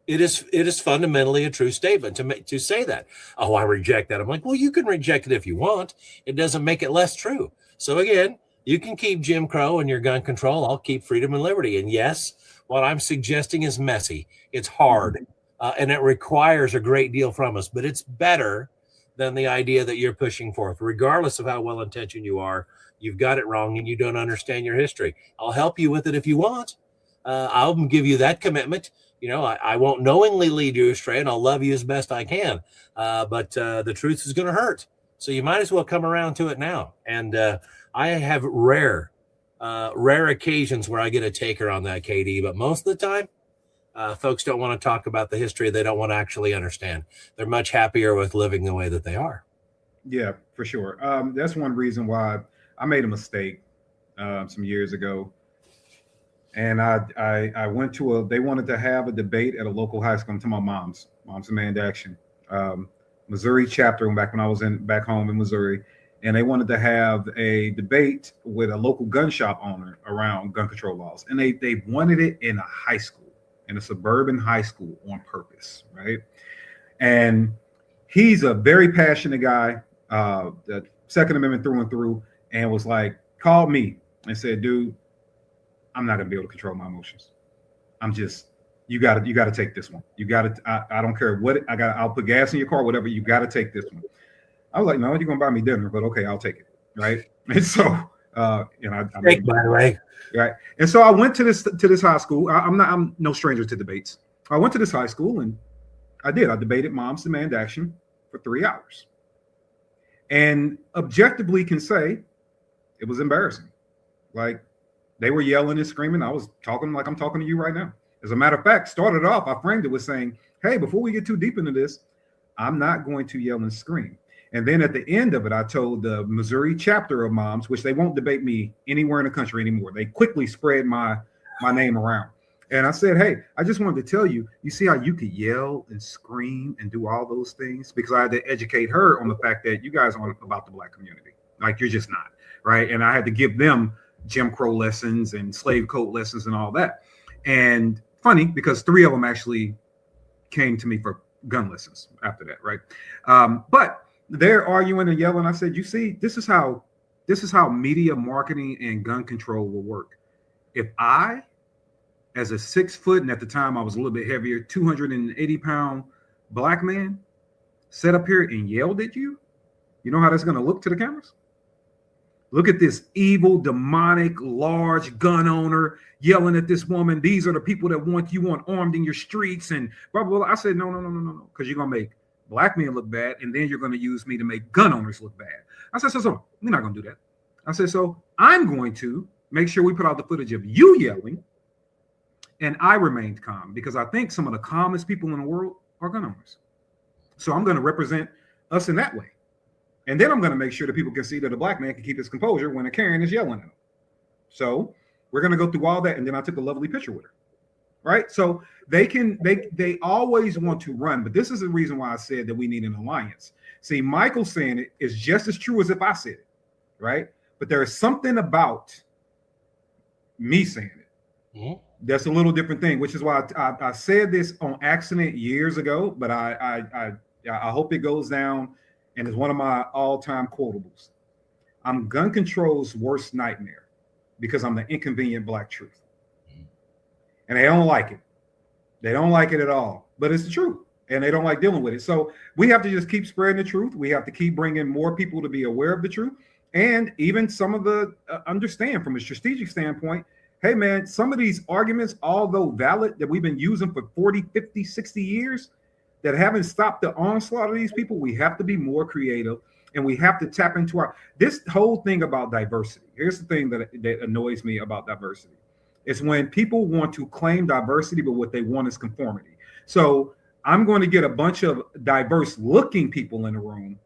It is fundamentally a true statement to say that. Oh, I reject that. I'm like, well, you can reject it if you want. It doesn't make it less true. So again, you can keep Jim Crow and your gun control. I'll keep freedom and liberty. And yes, what I'm suggesting is messy. It's hard, and it requires a great deal from us, but it's better than the idea that you're pushing forth. Regardless of how well-intentioned you are, you've got it wrong and you don't understand your history. I'll help you with it if you want. I'll give you that commitment. I won't knowingly lead you astray, and I'll love you as best I can. But the truth is going to hurt. So you might as well come around to it now. And I have rare occasions where I get a taker on that, KD, but most of the time, folks don't want to talk about the history. They don't want to actually understand. They're much happier with living the way that they are. Yeah, for sure. That's one reason why I made a mistake some years ago. And I went to they wanted to have a debate at a local high school. I'm talking about Moms Demand Action, Missouri chapter, back when I was back home in Missouri. And they wanted to have a debate with a local gun shop owner around gun control laws. And they wanted it in a high school, in a suburban high school, on purpose, right? And he's a very passionate guy, the Second Amendment through and through, and was like, called me and said, dude, I'm not gonna be able to control my emotions. You gotta take this one. I don't care what I'll put gas in your car, whatever, you gotta take this one. I was like, no, you're gonna buy me dinner, but okay, I'll take it, right? And so, I by the way, right. And so I went to this high school. I'm no stranger to debates. I went to this high school and I debated Moms Demand Action for 3 hours, and objectively can say it was embarrassing. Like, they were yelling and screaming. I was talking like I'm talking to you right now. As a matter of fact, started off, I framed it with saying, hey, before we get too deep into this, I'm not going to yell and scream. And then at the end of it, I told the Missouri chapter of Moms, which they won't debate me anywhere in the country anymore. They quickly spread my name around. And I said, hey, I just wanted to tell you, you see how you could yell and scream and do all those things? Because I had to educate her on the fact that you guys aren't about the Black community. Like, you're just not, right? And I had to give them Jim Crow lessons and slave code lessons and all that. And funny, because 3 of them actually came to me for gun lessons after that, right? But they're arguing and yelling. I said, you see, this is how media marketing and gun control will work. If I, as a 6 foot, and at the time I was a little bit heavier, 280-pound Black man, sat up here and yelled at you, you know how that's going to look to the cameras? Look at this evil, demonic, large gun owner yelling at this woman. These are the people that want you armed in your streets and blah, blah, blah. I said, no, because you're going to make black men look bad, and then you're going to use me to make gun owners look bad. I said, so we're not going to do that. I said, so I'm going to make sure we put out the footage of you yelling, and I remained calm, because I think some of the calmest people in the world are gun owners. So I'm going to represent us in that way. And then I'm going to make sure that people can see that a black man can keep his composure when a Karen is yelling at him. So we're going to go through all that. And then I took a lovely picture with her. Right. So they always want to run. But this is the reason why I said that we need an alliance. See, Michael saying it is just as true as if I said it. Right. But there is something about me saying it. Mm-hmm. That's a little different thing, which is why I said this on accident years ago. But I hope it goes down. And it's one of my all-time quotables. I'm gun control's worst nightmare because I'm the inconvenient black truth. And they don't like it. They don't like it at all. But it's the truth. And they don't like dealing with it. So we have to just keep spreading the truth. We have to keep bringing more people to be aware of the truth. And even some of the understand from a strategic standpoint, hey, man, some of these arguments, although valid, that we've been using for 40, 50, 60 years, that haven't stopped the onslaught of these people, we have to be more creative, and we have to tap into this whole thing about diversity. Here's the thing that annoys me about diversity. It's when people want to claim diversity, but what they want is conformity. So I'm going to get a bunch of diverse looking people in the room,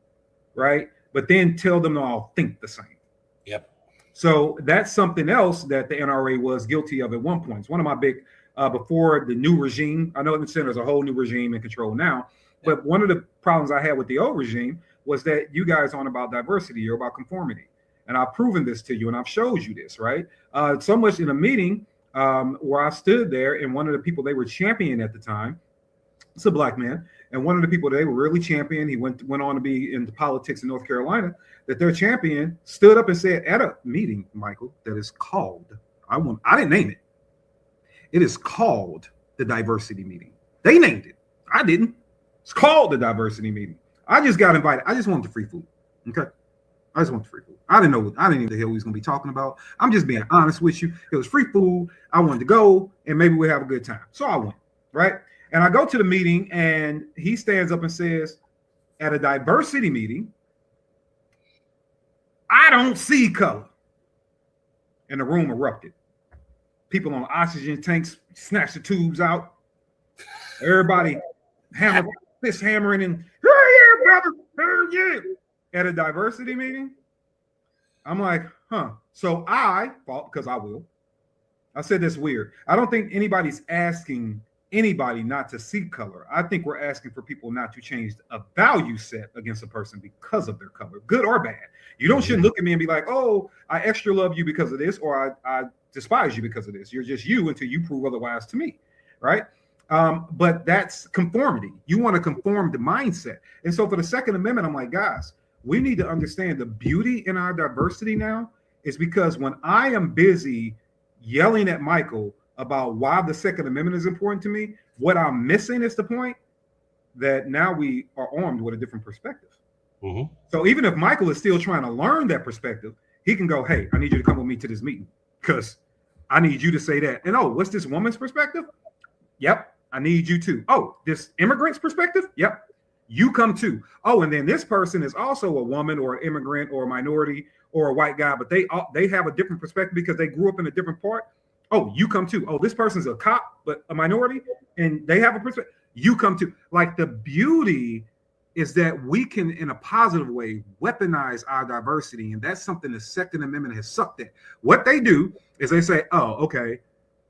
right? But then tell them to all think the same. Yep. So that's something else that the NRA was guilty of at one point. It's one of my big before the new regime. I know in the center there's a whole new regime in control now, but one of the problems I had with the old regime was that you guys aren't about diversity, you're about conformity. And I've proven this to you, and I've showed you this, right? So much in a meeting where I stood there, and one of the people they were championing at the time, it's a black man, and one of the people they were really championing, he went on to be into politics in North Carolina, that their champion stood up and said at a meeting, Michael, that is called, I didn't name it. It is called the diversity meeting. They named it. I didn't. It's called the diversity meeting. I just got invited. I just wanted the free food. Okay. I just want the free food. I didn't know the hell we was going to be talking about. I'm just being honest with you. It was free food. I wanted to go, and maybe we'll have a good time. So I went, right? And I go to the meeting, and he stands up and says, at a diversity meeting, I don't see color. And the room erupted. People on oxygen tanks snatched the tubes out. Everybody fist hammering and yeah, brother, yeah. At a diversity meeting, I'm like, huh. So I thought, because I will. I said that's weird. I don't think anybody's asking anybody not to see color. I think we're asking for people not to change a value set against a person because of their color, good or bad. You shouldn't look at me and be like, oh, I extra love you because of this, or I despise you because of this. You're just you until you prove otherwise to me, right? But that's conformity. You want to conform the mindset. And so for the Second Amendment, I'm like, guys, we need to understand the beauty in our diversity now is because when I am busy yelling at Michael about why the Second Amendment is important to me, what I'm missing is the point that now we are armed with a different perspective. Mm-hmm. So even if Michael is still trying to learn that perspective, he can go, hey, I need you to come with me to this meeting because I need you to say that. And oh, what's this woman's perspective? Yep, I need you to. Oh, this immigrant's perspective? Yep, you come too. Oh, and then this person is also a woman or an immigrant or a minority or a white guy, but they have a different perspective because they grew up in a different part. Oh, you come too. Oh, this person's a cop, but a minority, and they have a perspective. You come too. Like the beauty is that we can, in a positive way, weaponize our diversity. And that's something the Second Amendment has sucked at. What they do is they say, oh, okay,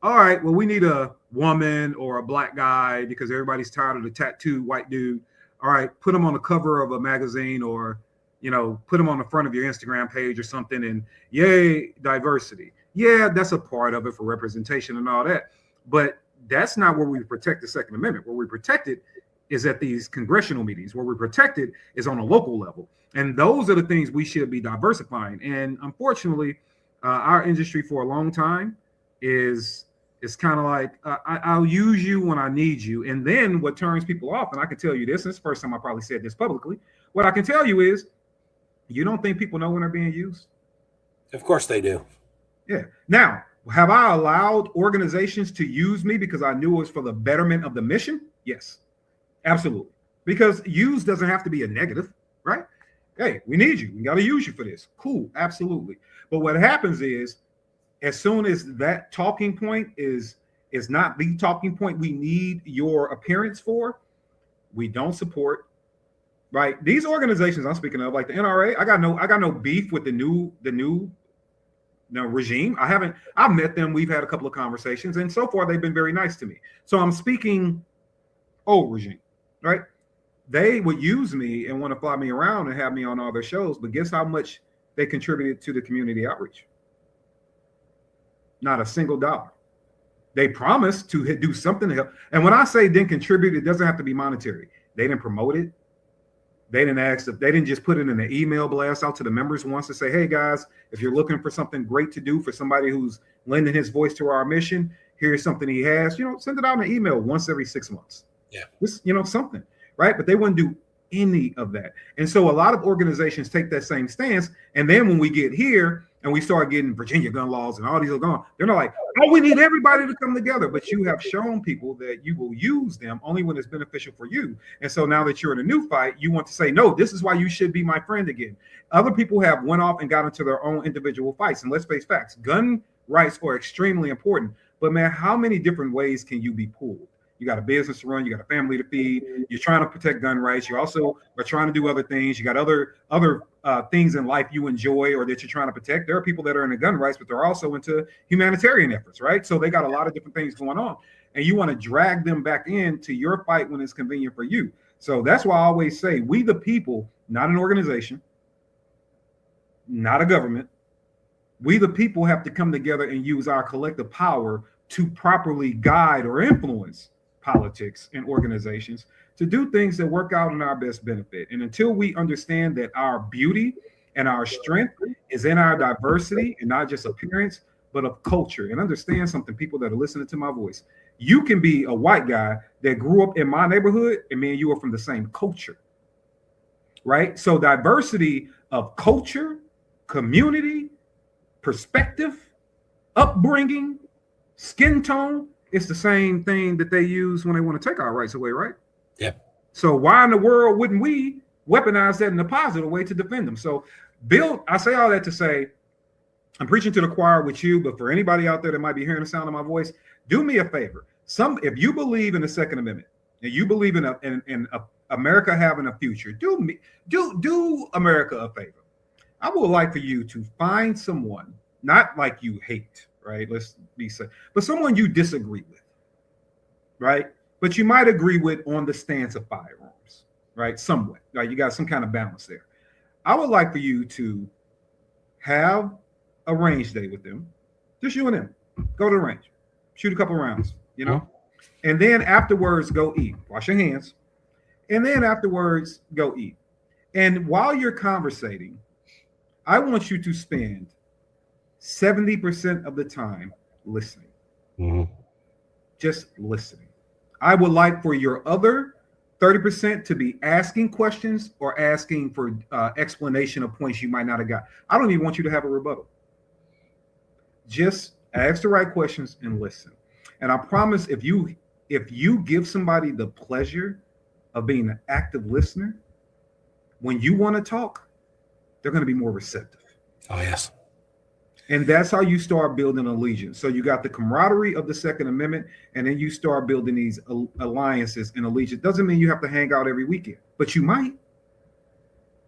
all right, well, we need a woman or a black guy because everybody's tired of the tattooed white dude. All right, put them on the cover of a magazine or, put them on the front of your Instagram page or something. And yay, diversity. Yeah, that's a part of it for representation and all that. But that's not where we protect the Second Amendment. Where we protect it is at these congressional meetings. Where we protect it is on a local level. And those are the things we should be diversifying. And unfortunately, our industry for a long time is kind of like, I'll use you when I need you. And then what turns people off, and I can tell you this, and it's the first time I probably said this publicly, what I can tell you is, you don't think people know when they're being used? Of course they do. Yeah. Now, have I allowed organizations to use me because I knew it was for the betterment of the mission? Yes, absolutely. Because use doesn't have to be a negative, right? Hey, we need you. We got to use you for this. Cool, absolutely. But what happens is, as soon as that talking point is not the talking point we need your appearance for, we don't support. Right? These organizations I'm speaking of, like the NRA, I got no beef with the new regime. I've met them. We've had a couple of conversations, and so far they've been very nice to me. So I'm speaking old regime, right? They would use me and want to fly me around and have me on all their shows, but guess how much they contributed to the community outreach? Not a single dollar. They promised to do something to help. And when I say didn't contribute, it doesn't have to be monetary. They didn't promote it. They didn't ask if they didn't just put it in an email blast out to the members once to say, hey guys, if you're looking for something great to do for somebody who's lending his voice to our mission, here's something he has, send it out in an email once every 6 months. Yeah. This, something, right? But they wouldn't do any of that. And so a lot of organizations take that same stance. And then when we get here and we start getting Virginia gun laws and all these are gone, they're not like, oh, we need everybody to come together. But you have shown people that you will use them only when it's beneficial for you. And so now that you're in a new fight, you want to say, no, this is why you should be my friend again. Other people have went off and got into their own individual fights. And let's face facts, gun rights are extremely important. But man, how many different ways can you be pulled? You got a business to run. You got a family to feed. You're trying to protect gun rights. You also are trying to do other things. You got other things in life you enjoy or that you're trying to protect. There are people that are into gun rights, but they're also into humanitarian efforts, right? So they got a lot of different things going on. And you want to drag them back into your fight when it's convenient for you. So that's why I always say, we the people, not an organization, not a government. We the people have to come together and use our collective power to properly guide or influence politics and organizations to do things that work out in our best benefit. And until we understand that our beauty and our strength is in our diversity and not just appearance, but of culture, and understand something, people that are listening to my voice, you can be a white guy that grew up in my neighborhood and me and you are from the same culture, right? So diversity of culture, community, perspective, upbringing, skin tone, it's the same thing that they use when they want to take our rights away, right? Yeah. So why in the world wouldn't we weaponize that in a positive way to defend them? So I say all that to say, I'm preaching to the choir with you, but for anybody out there that might be hearing the sound of my voice, do me a favor. If you believe in the Second Amendment and you believe in America having a future, do America a favor. I would like for you to find someone, not like you hate, right? Let's be safe, but someone you disagree with, right? But you might agree with on the stance of firearms, right? Somewhat, right? You got some kind of balance there. I would like for you to have a range day with them, just you and them. Go to the range, shoot a couple rounds, and then afterwards go eat. Wash your hands, and then afterwards go eat. And while you're conversating, I want you to spend 70% of the time listening. Mm-hmm. Just listening. I would like for your other 30% to be asking questions or asking for explanation of points you might not have got. I don't even want you to have a rebuttal. Just ask the right questions and listen. And I promise if you give somebody the pleasure of being an active listener, when you want to talk, they're going to be more receptive. Oh, yes. And that's how you start building allegiance. So you got the camaraderie of the Second Amendment, and then you start building these alliances and allegiance. Doesn't mean you have to hang out every weekend, but you might.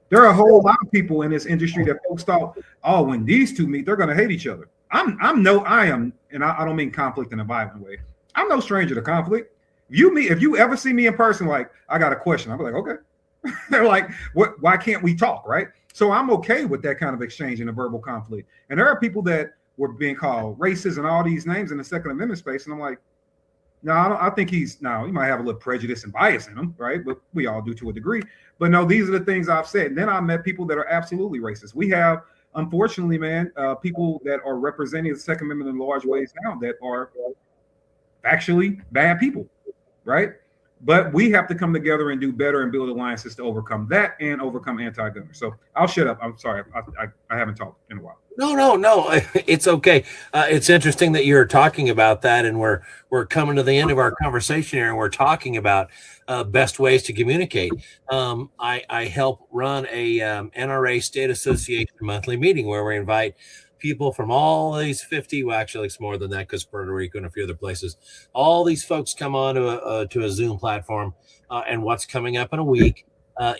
There are a whole lot of people in this industry that folks thought, oh, when these two meet, they're going to hate each other. I am, and I don't mean conflict in a violent way. I'm no stranger to conflict. If you ever see me in person, like, I got a question, I'll be like, okay. They're like, what? Why can't we talk, right? So I'm okay with that kind of exchange in a verbal conflict. And there are people that were being called racist and all these names in the Second Amendment space. And I'm like, no, I think he might have a little prejudice and bias in him, right? But we all do to a degree. But no, these are the things I've said. And then I met people that are absolutely racist. We have, unfortunately, man, people that are representing the Second Amendment in large ways now that are actually bad people, right? But we have to come together and do better and build alliances to overcome that and overcome anti-gunners. So I'll shut up. I'm sorry. I haven't talked in a while. No. It's okay. It's interesting that you're talking about that, and we're coming to the end of our conversation here, and we're talking about best ways to communicate. I help run a NRA State Association monthly meeting where we invite people from all these 50, well, actually it's more than that because Puerto Rico and a few other places. All these folks come on to a Zoom platform, and what's coming up in a week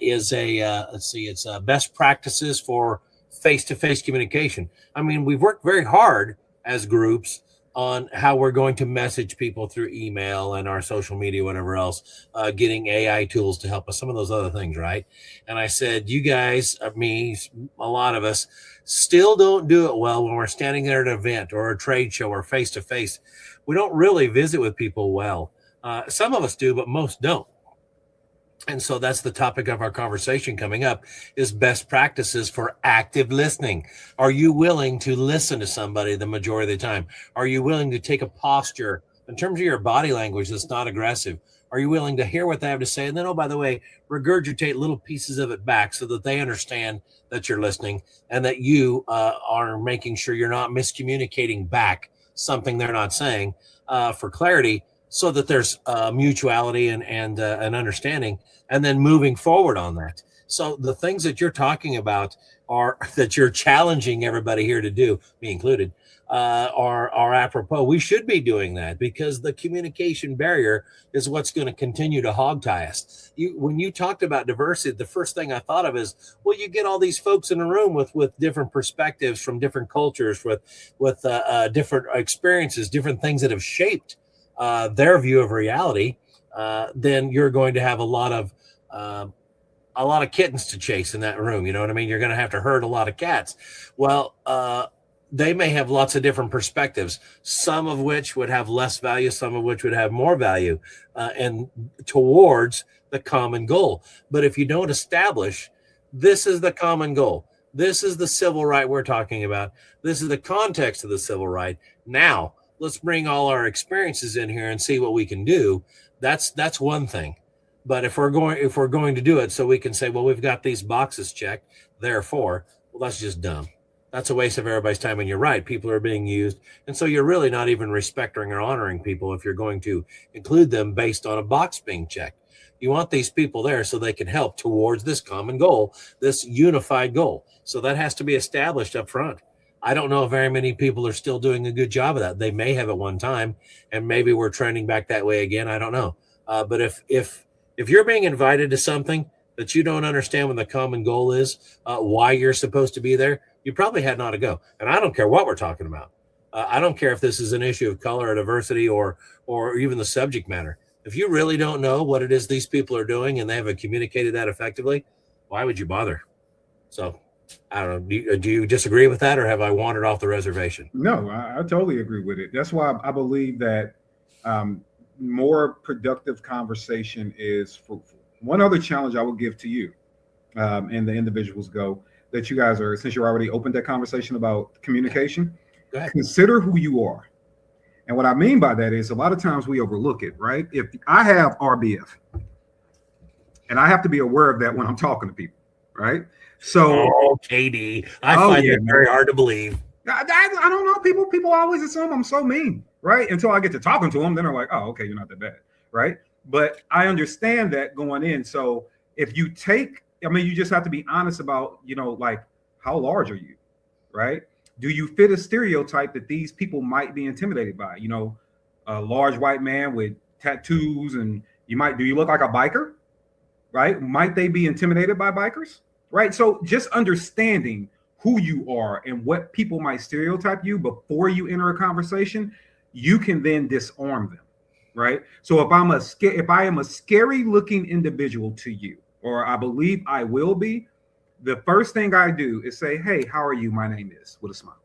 is it's best practices for face-to-face communication. I mean, we've worked very hard as groups on how we're going to message people through email and our social media, whatever else, getting AI tools to help us, some of those other things, right? And I said, you guys, me, a lot of us, still don't do it well when we're standing there at an event or a trade show or face-to-face. We don't really visit with people well. Some of us do, but most don't. And so that's the topic of our conversation coming up, is best practices for active listening. Are you willing to listen to somebody the majority of the time? Are you willing to take a posture in terms of your body language that's not aggressive? Are you willing to hear what they have to say? And then, oh, by the way, regurgitate little pieces of it back so that they understand that you're listening and that you are making sure you're not miscommunicating back something they're not saying for clarity, so that there's mutuality and an understanding, and then moving forward on that. So the things that you're talking about are that you're challenging everybody here to do, me included, are apropos. We should be doing that because the communication barrier is what's going to continue to hogtie us. When you talked about diversity, the first thing I thought of is, well, you get all these folks in a room with different perspectives from different cultures, with different experiences, different things that have shaped their view of reality, then you're going to have a lot of kittens to chase in that room. You know what I mean? You're going to have to herd a lot of cats. Well, they may have lots of different perspectives, some of which would have less value, some of which would have more value, and towards the common goal. But if you don't establish, this is the common goal, this is the civil right we're talking about, this is the context of the civil right, now let's bring all our experiences in here and see what we can do. That's one thing. But if we're going to do it so we can say, well, we've got these boxes checked, therefore, well, that's just dumb. That's a waste of everybody's time. And you're right, people are being used. And so you're really not even respecting or honoring people if you're going to include them based on a box being checked. You want these people there so they can help towards this common goal, this unified goal. So that has to be established up front. I don't know if very many people are still doing a good job of that. They may have at one time, and maybe we're trending back that way again. I don't know. But if you're being invited to something that you don't understand what the common goal is, why you're supposed to be there, you probably had not to go. And I don't care what we're talking about. I don't care if this is an issue of color or diversity or even the subject matter. If you really don't know what it is these people are doing and they haven't communicated that effectively, why would you bother? So I don't know. Do you disagree with that, or have I wandered off the reservation? No, I totally agree with it. That's why I believe that more productive conversation is fruitful. One other challenge I will give to you and the individuals that you guys are, since you're already opened that conversation about communication, consider who you are. And what I mean by that is a lot of times we overlook it, right? If I have RBF, and I have to be aware of that when I'm talking to people, right? So, KD, I find it very hard to believe. I don't know. People always assume I'm so mean, right? Until I get to talking to them, then they're like, oh, okay, you're not that bad, right? But I understand that going in. So if you you just have to be honest about, like, how large are you, right? Do you fit a stereotype that these people might be intimidated by? A large white man with tattoos, and do you look like a biker, right? Might they be intimidated by bikers, right? So just understanding who you are and what people might stereotype you before you enter a conversation, you can then disarm them, right? So if I am a scary looking individual to you, or I believe I will be, the first thing I do is say, hey, how are you? My name is, with a smile.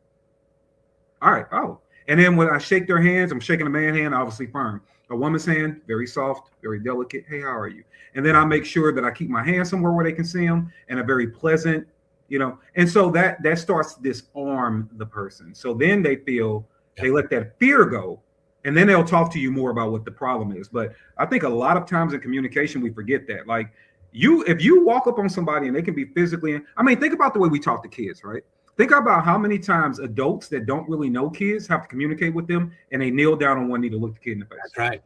All right. Oh, and then when I shake their hands, I'm shaking a man's hand, obviously firm. A woman's hand, very soft, very delicate. Hey, how are you? And then I make sure that I keep my hands somewhere where they can see them, and a very pleasant, and so that starts to disarm the person. So then they feel, they let that fear go, And then they'll talk to you more about what the problem is. But I think a lot of times in communication, we forget that. Like if you walk up on somebody and they can be physically, I mean, think about the way we talk to kids, right? Think about how many times adults that don't really know kids have to communicate with them and they kneel down on one knee to look the kid in the face. That's right.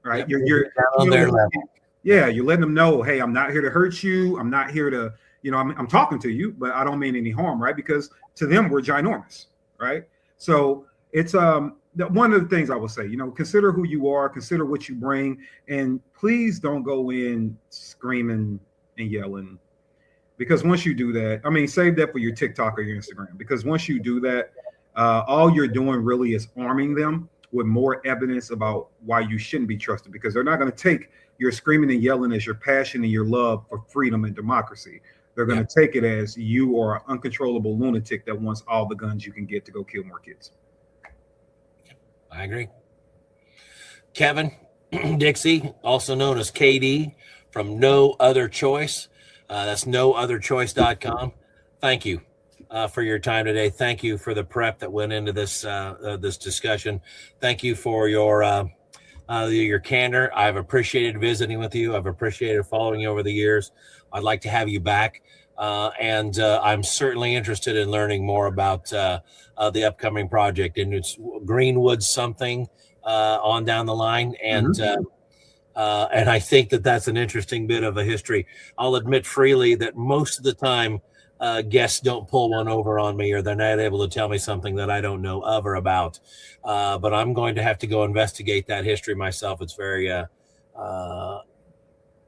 Right. Yep. You're on their level. Yeah. You're letting them know, hey, I'm not here to hurt you. I'm not here to, I'm talking to you, but I don't mean any harm. Right. Because to them, we're ginormous. Right. So it's one of the things I will say, consider who you are, consider what you bring, and please don't go in screaming and yelling. Because once you do that, I mean, save that for your TikTok or your Instagram. Because once you do that, all you're doing really is arming them with more evidence about why you shouldn't be trusted. Because they're not going to take your screaming and yelling as your passion and your love for freedom and democracy. They're going to take it as you are an uncontrollable lunatic that wants all the guns you can get to go kill more kids. I agree. Kevin Dixie, also known as KD from No Other Choice. That's nootherchoice.com. Thank you for your time today. Thank you for the prep that went into this this discussion. Thank you for your candor. I've appreciated visiting with you. I've appreciated following you over the years. I'd like to have you back. And I'm certainly interested in learning more about the upcoming project. And it's Greenwood something on down the line. And and I think that that's an interesting bit of a history. I'll admit freely that most of the time guests don't pull one over on me, or they're not able to tell me something that I don't know of or about. But I'm going to have to go investigate that history myself. It's very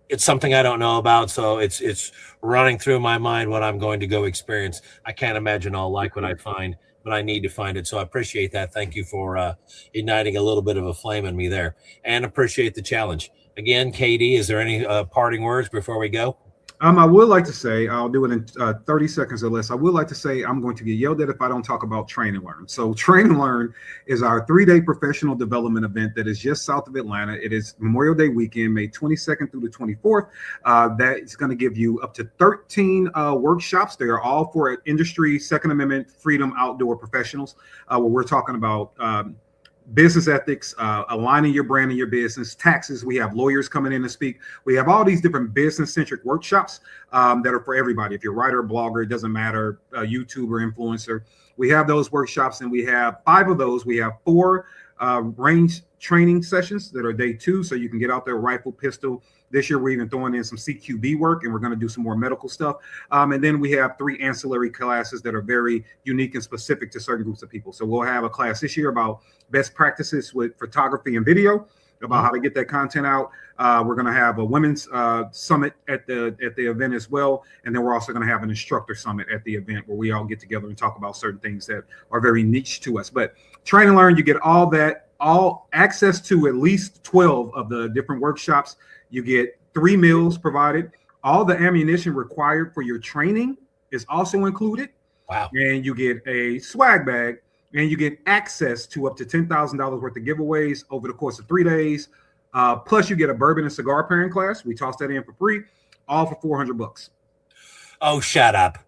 it's something I don't know about, so it's running through my mind what I'm going to go experience. I can't imagine I'll like what I find, but I need to find it. So I appreciate that. Thank you for igniting a little bit of a flame in me there, and appreciate the challenge. Again, KD, is there any parting words before we go? I would like to say, I'll do it in 30 seconds or less. I would like to say I'm going to get yelled at if I don't talk about Train and Learn. So Train and Learn is our 3-day professional development event that is just south of Atlanta. It is Memorial Day weekend, May 22nd through the 24th. That is going to give you up to 13 workshops. They are all for industry, Second Amendment, freedom, outdoor professionals, where we're talking about business ethics, aligning your brand and your business, taxes. We have lawyers coming in to speak. We have all these different business-centric workshops that are for everybody. If you're a writer, blogger, it doesn't matter, YouTuber, influencer. We have those workshops, and we have 5 of those. We have 4 range training sessions that are day 2, so you can get out there, rifle, pistol. This year, we're even throwing in some CQB work, and we're going to do some more medical stuff. And then we have 3 ancillary classes that are very unique and specific to certain groups of people. So we'll have a class this year about best practices with photography and video, about how to get that content out. We're going to have a women's summit at the event as well. And then we're also going to have an instructor summit at the event where we all get together and talk about certain things that are very niche to us. But Train and Learn, you get all that, all access to at least 12 of the different workshops. You get 3 meals provided. All the ammunition required for your training is also included. Wow. And you get a swag bag, and you get access to up to $10,000 worth of giveaways over the course of 3 days. Plus you get a bourbon and cigar pairing class. We toss that in for free, all for $400. Oh, shut up.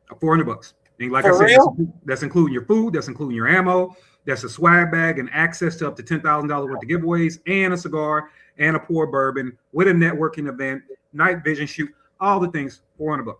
$400. And like For I said, real? that's including your food, that's including your ammo, that's a swag bag and access to up to $10,000 worth of giveaways, and a cigar and a pour bourbon with a networking event, night vision shoot, all the things, $400.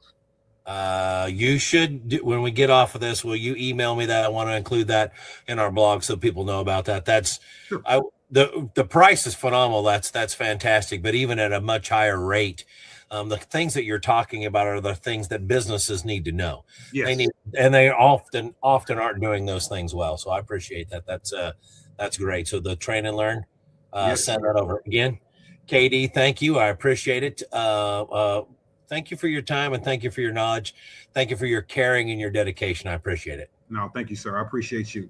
You should, when we get off of this, will you email me that? I want to include that in our blog so people know about that. That's Sure. The price is phenomenal. That's fantastic. But even at a much higher rate, the things that you're talking about are the things that businesses need to know. Yes. They need, and they often aren't doing those things well. So I appreciate that. That's great. So the Train and Learn, Yes. send that over again. KD, thank you. I appreciate it. Thank you for your time, and thank you for your knowledge. Thank you for your caring and your dedication. I appreciate it. No, thank you, sir. I appreciate you.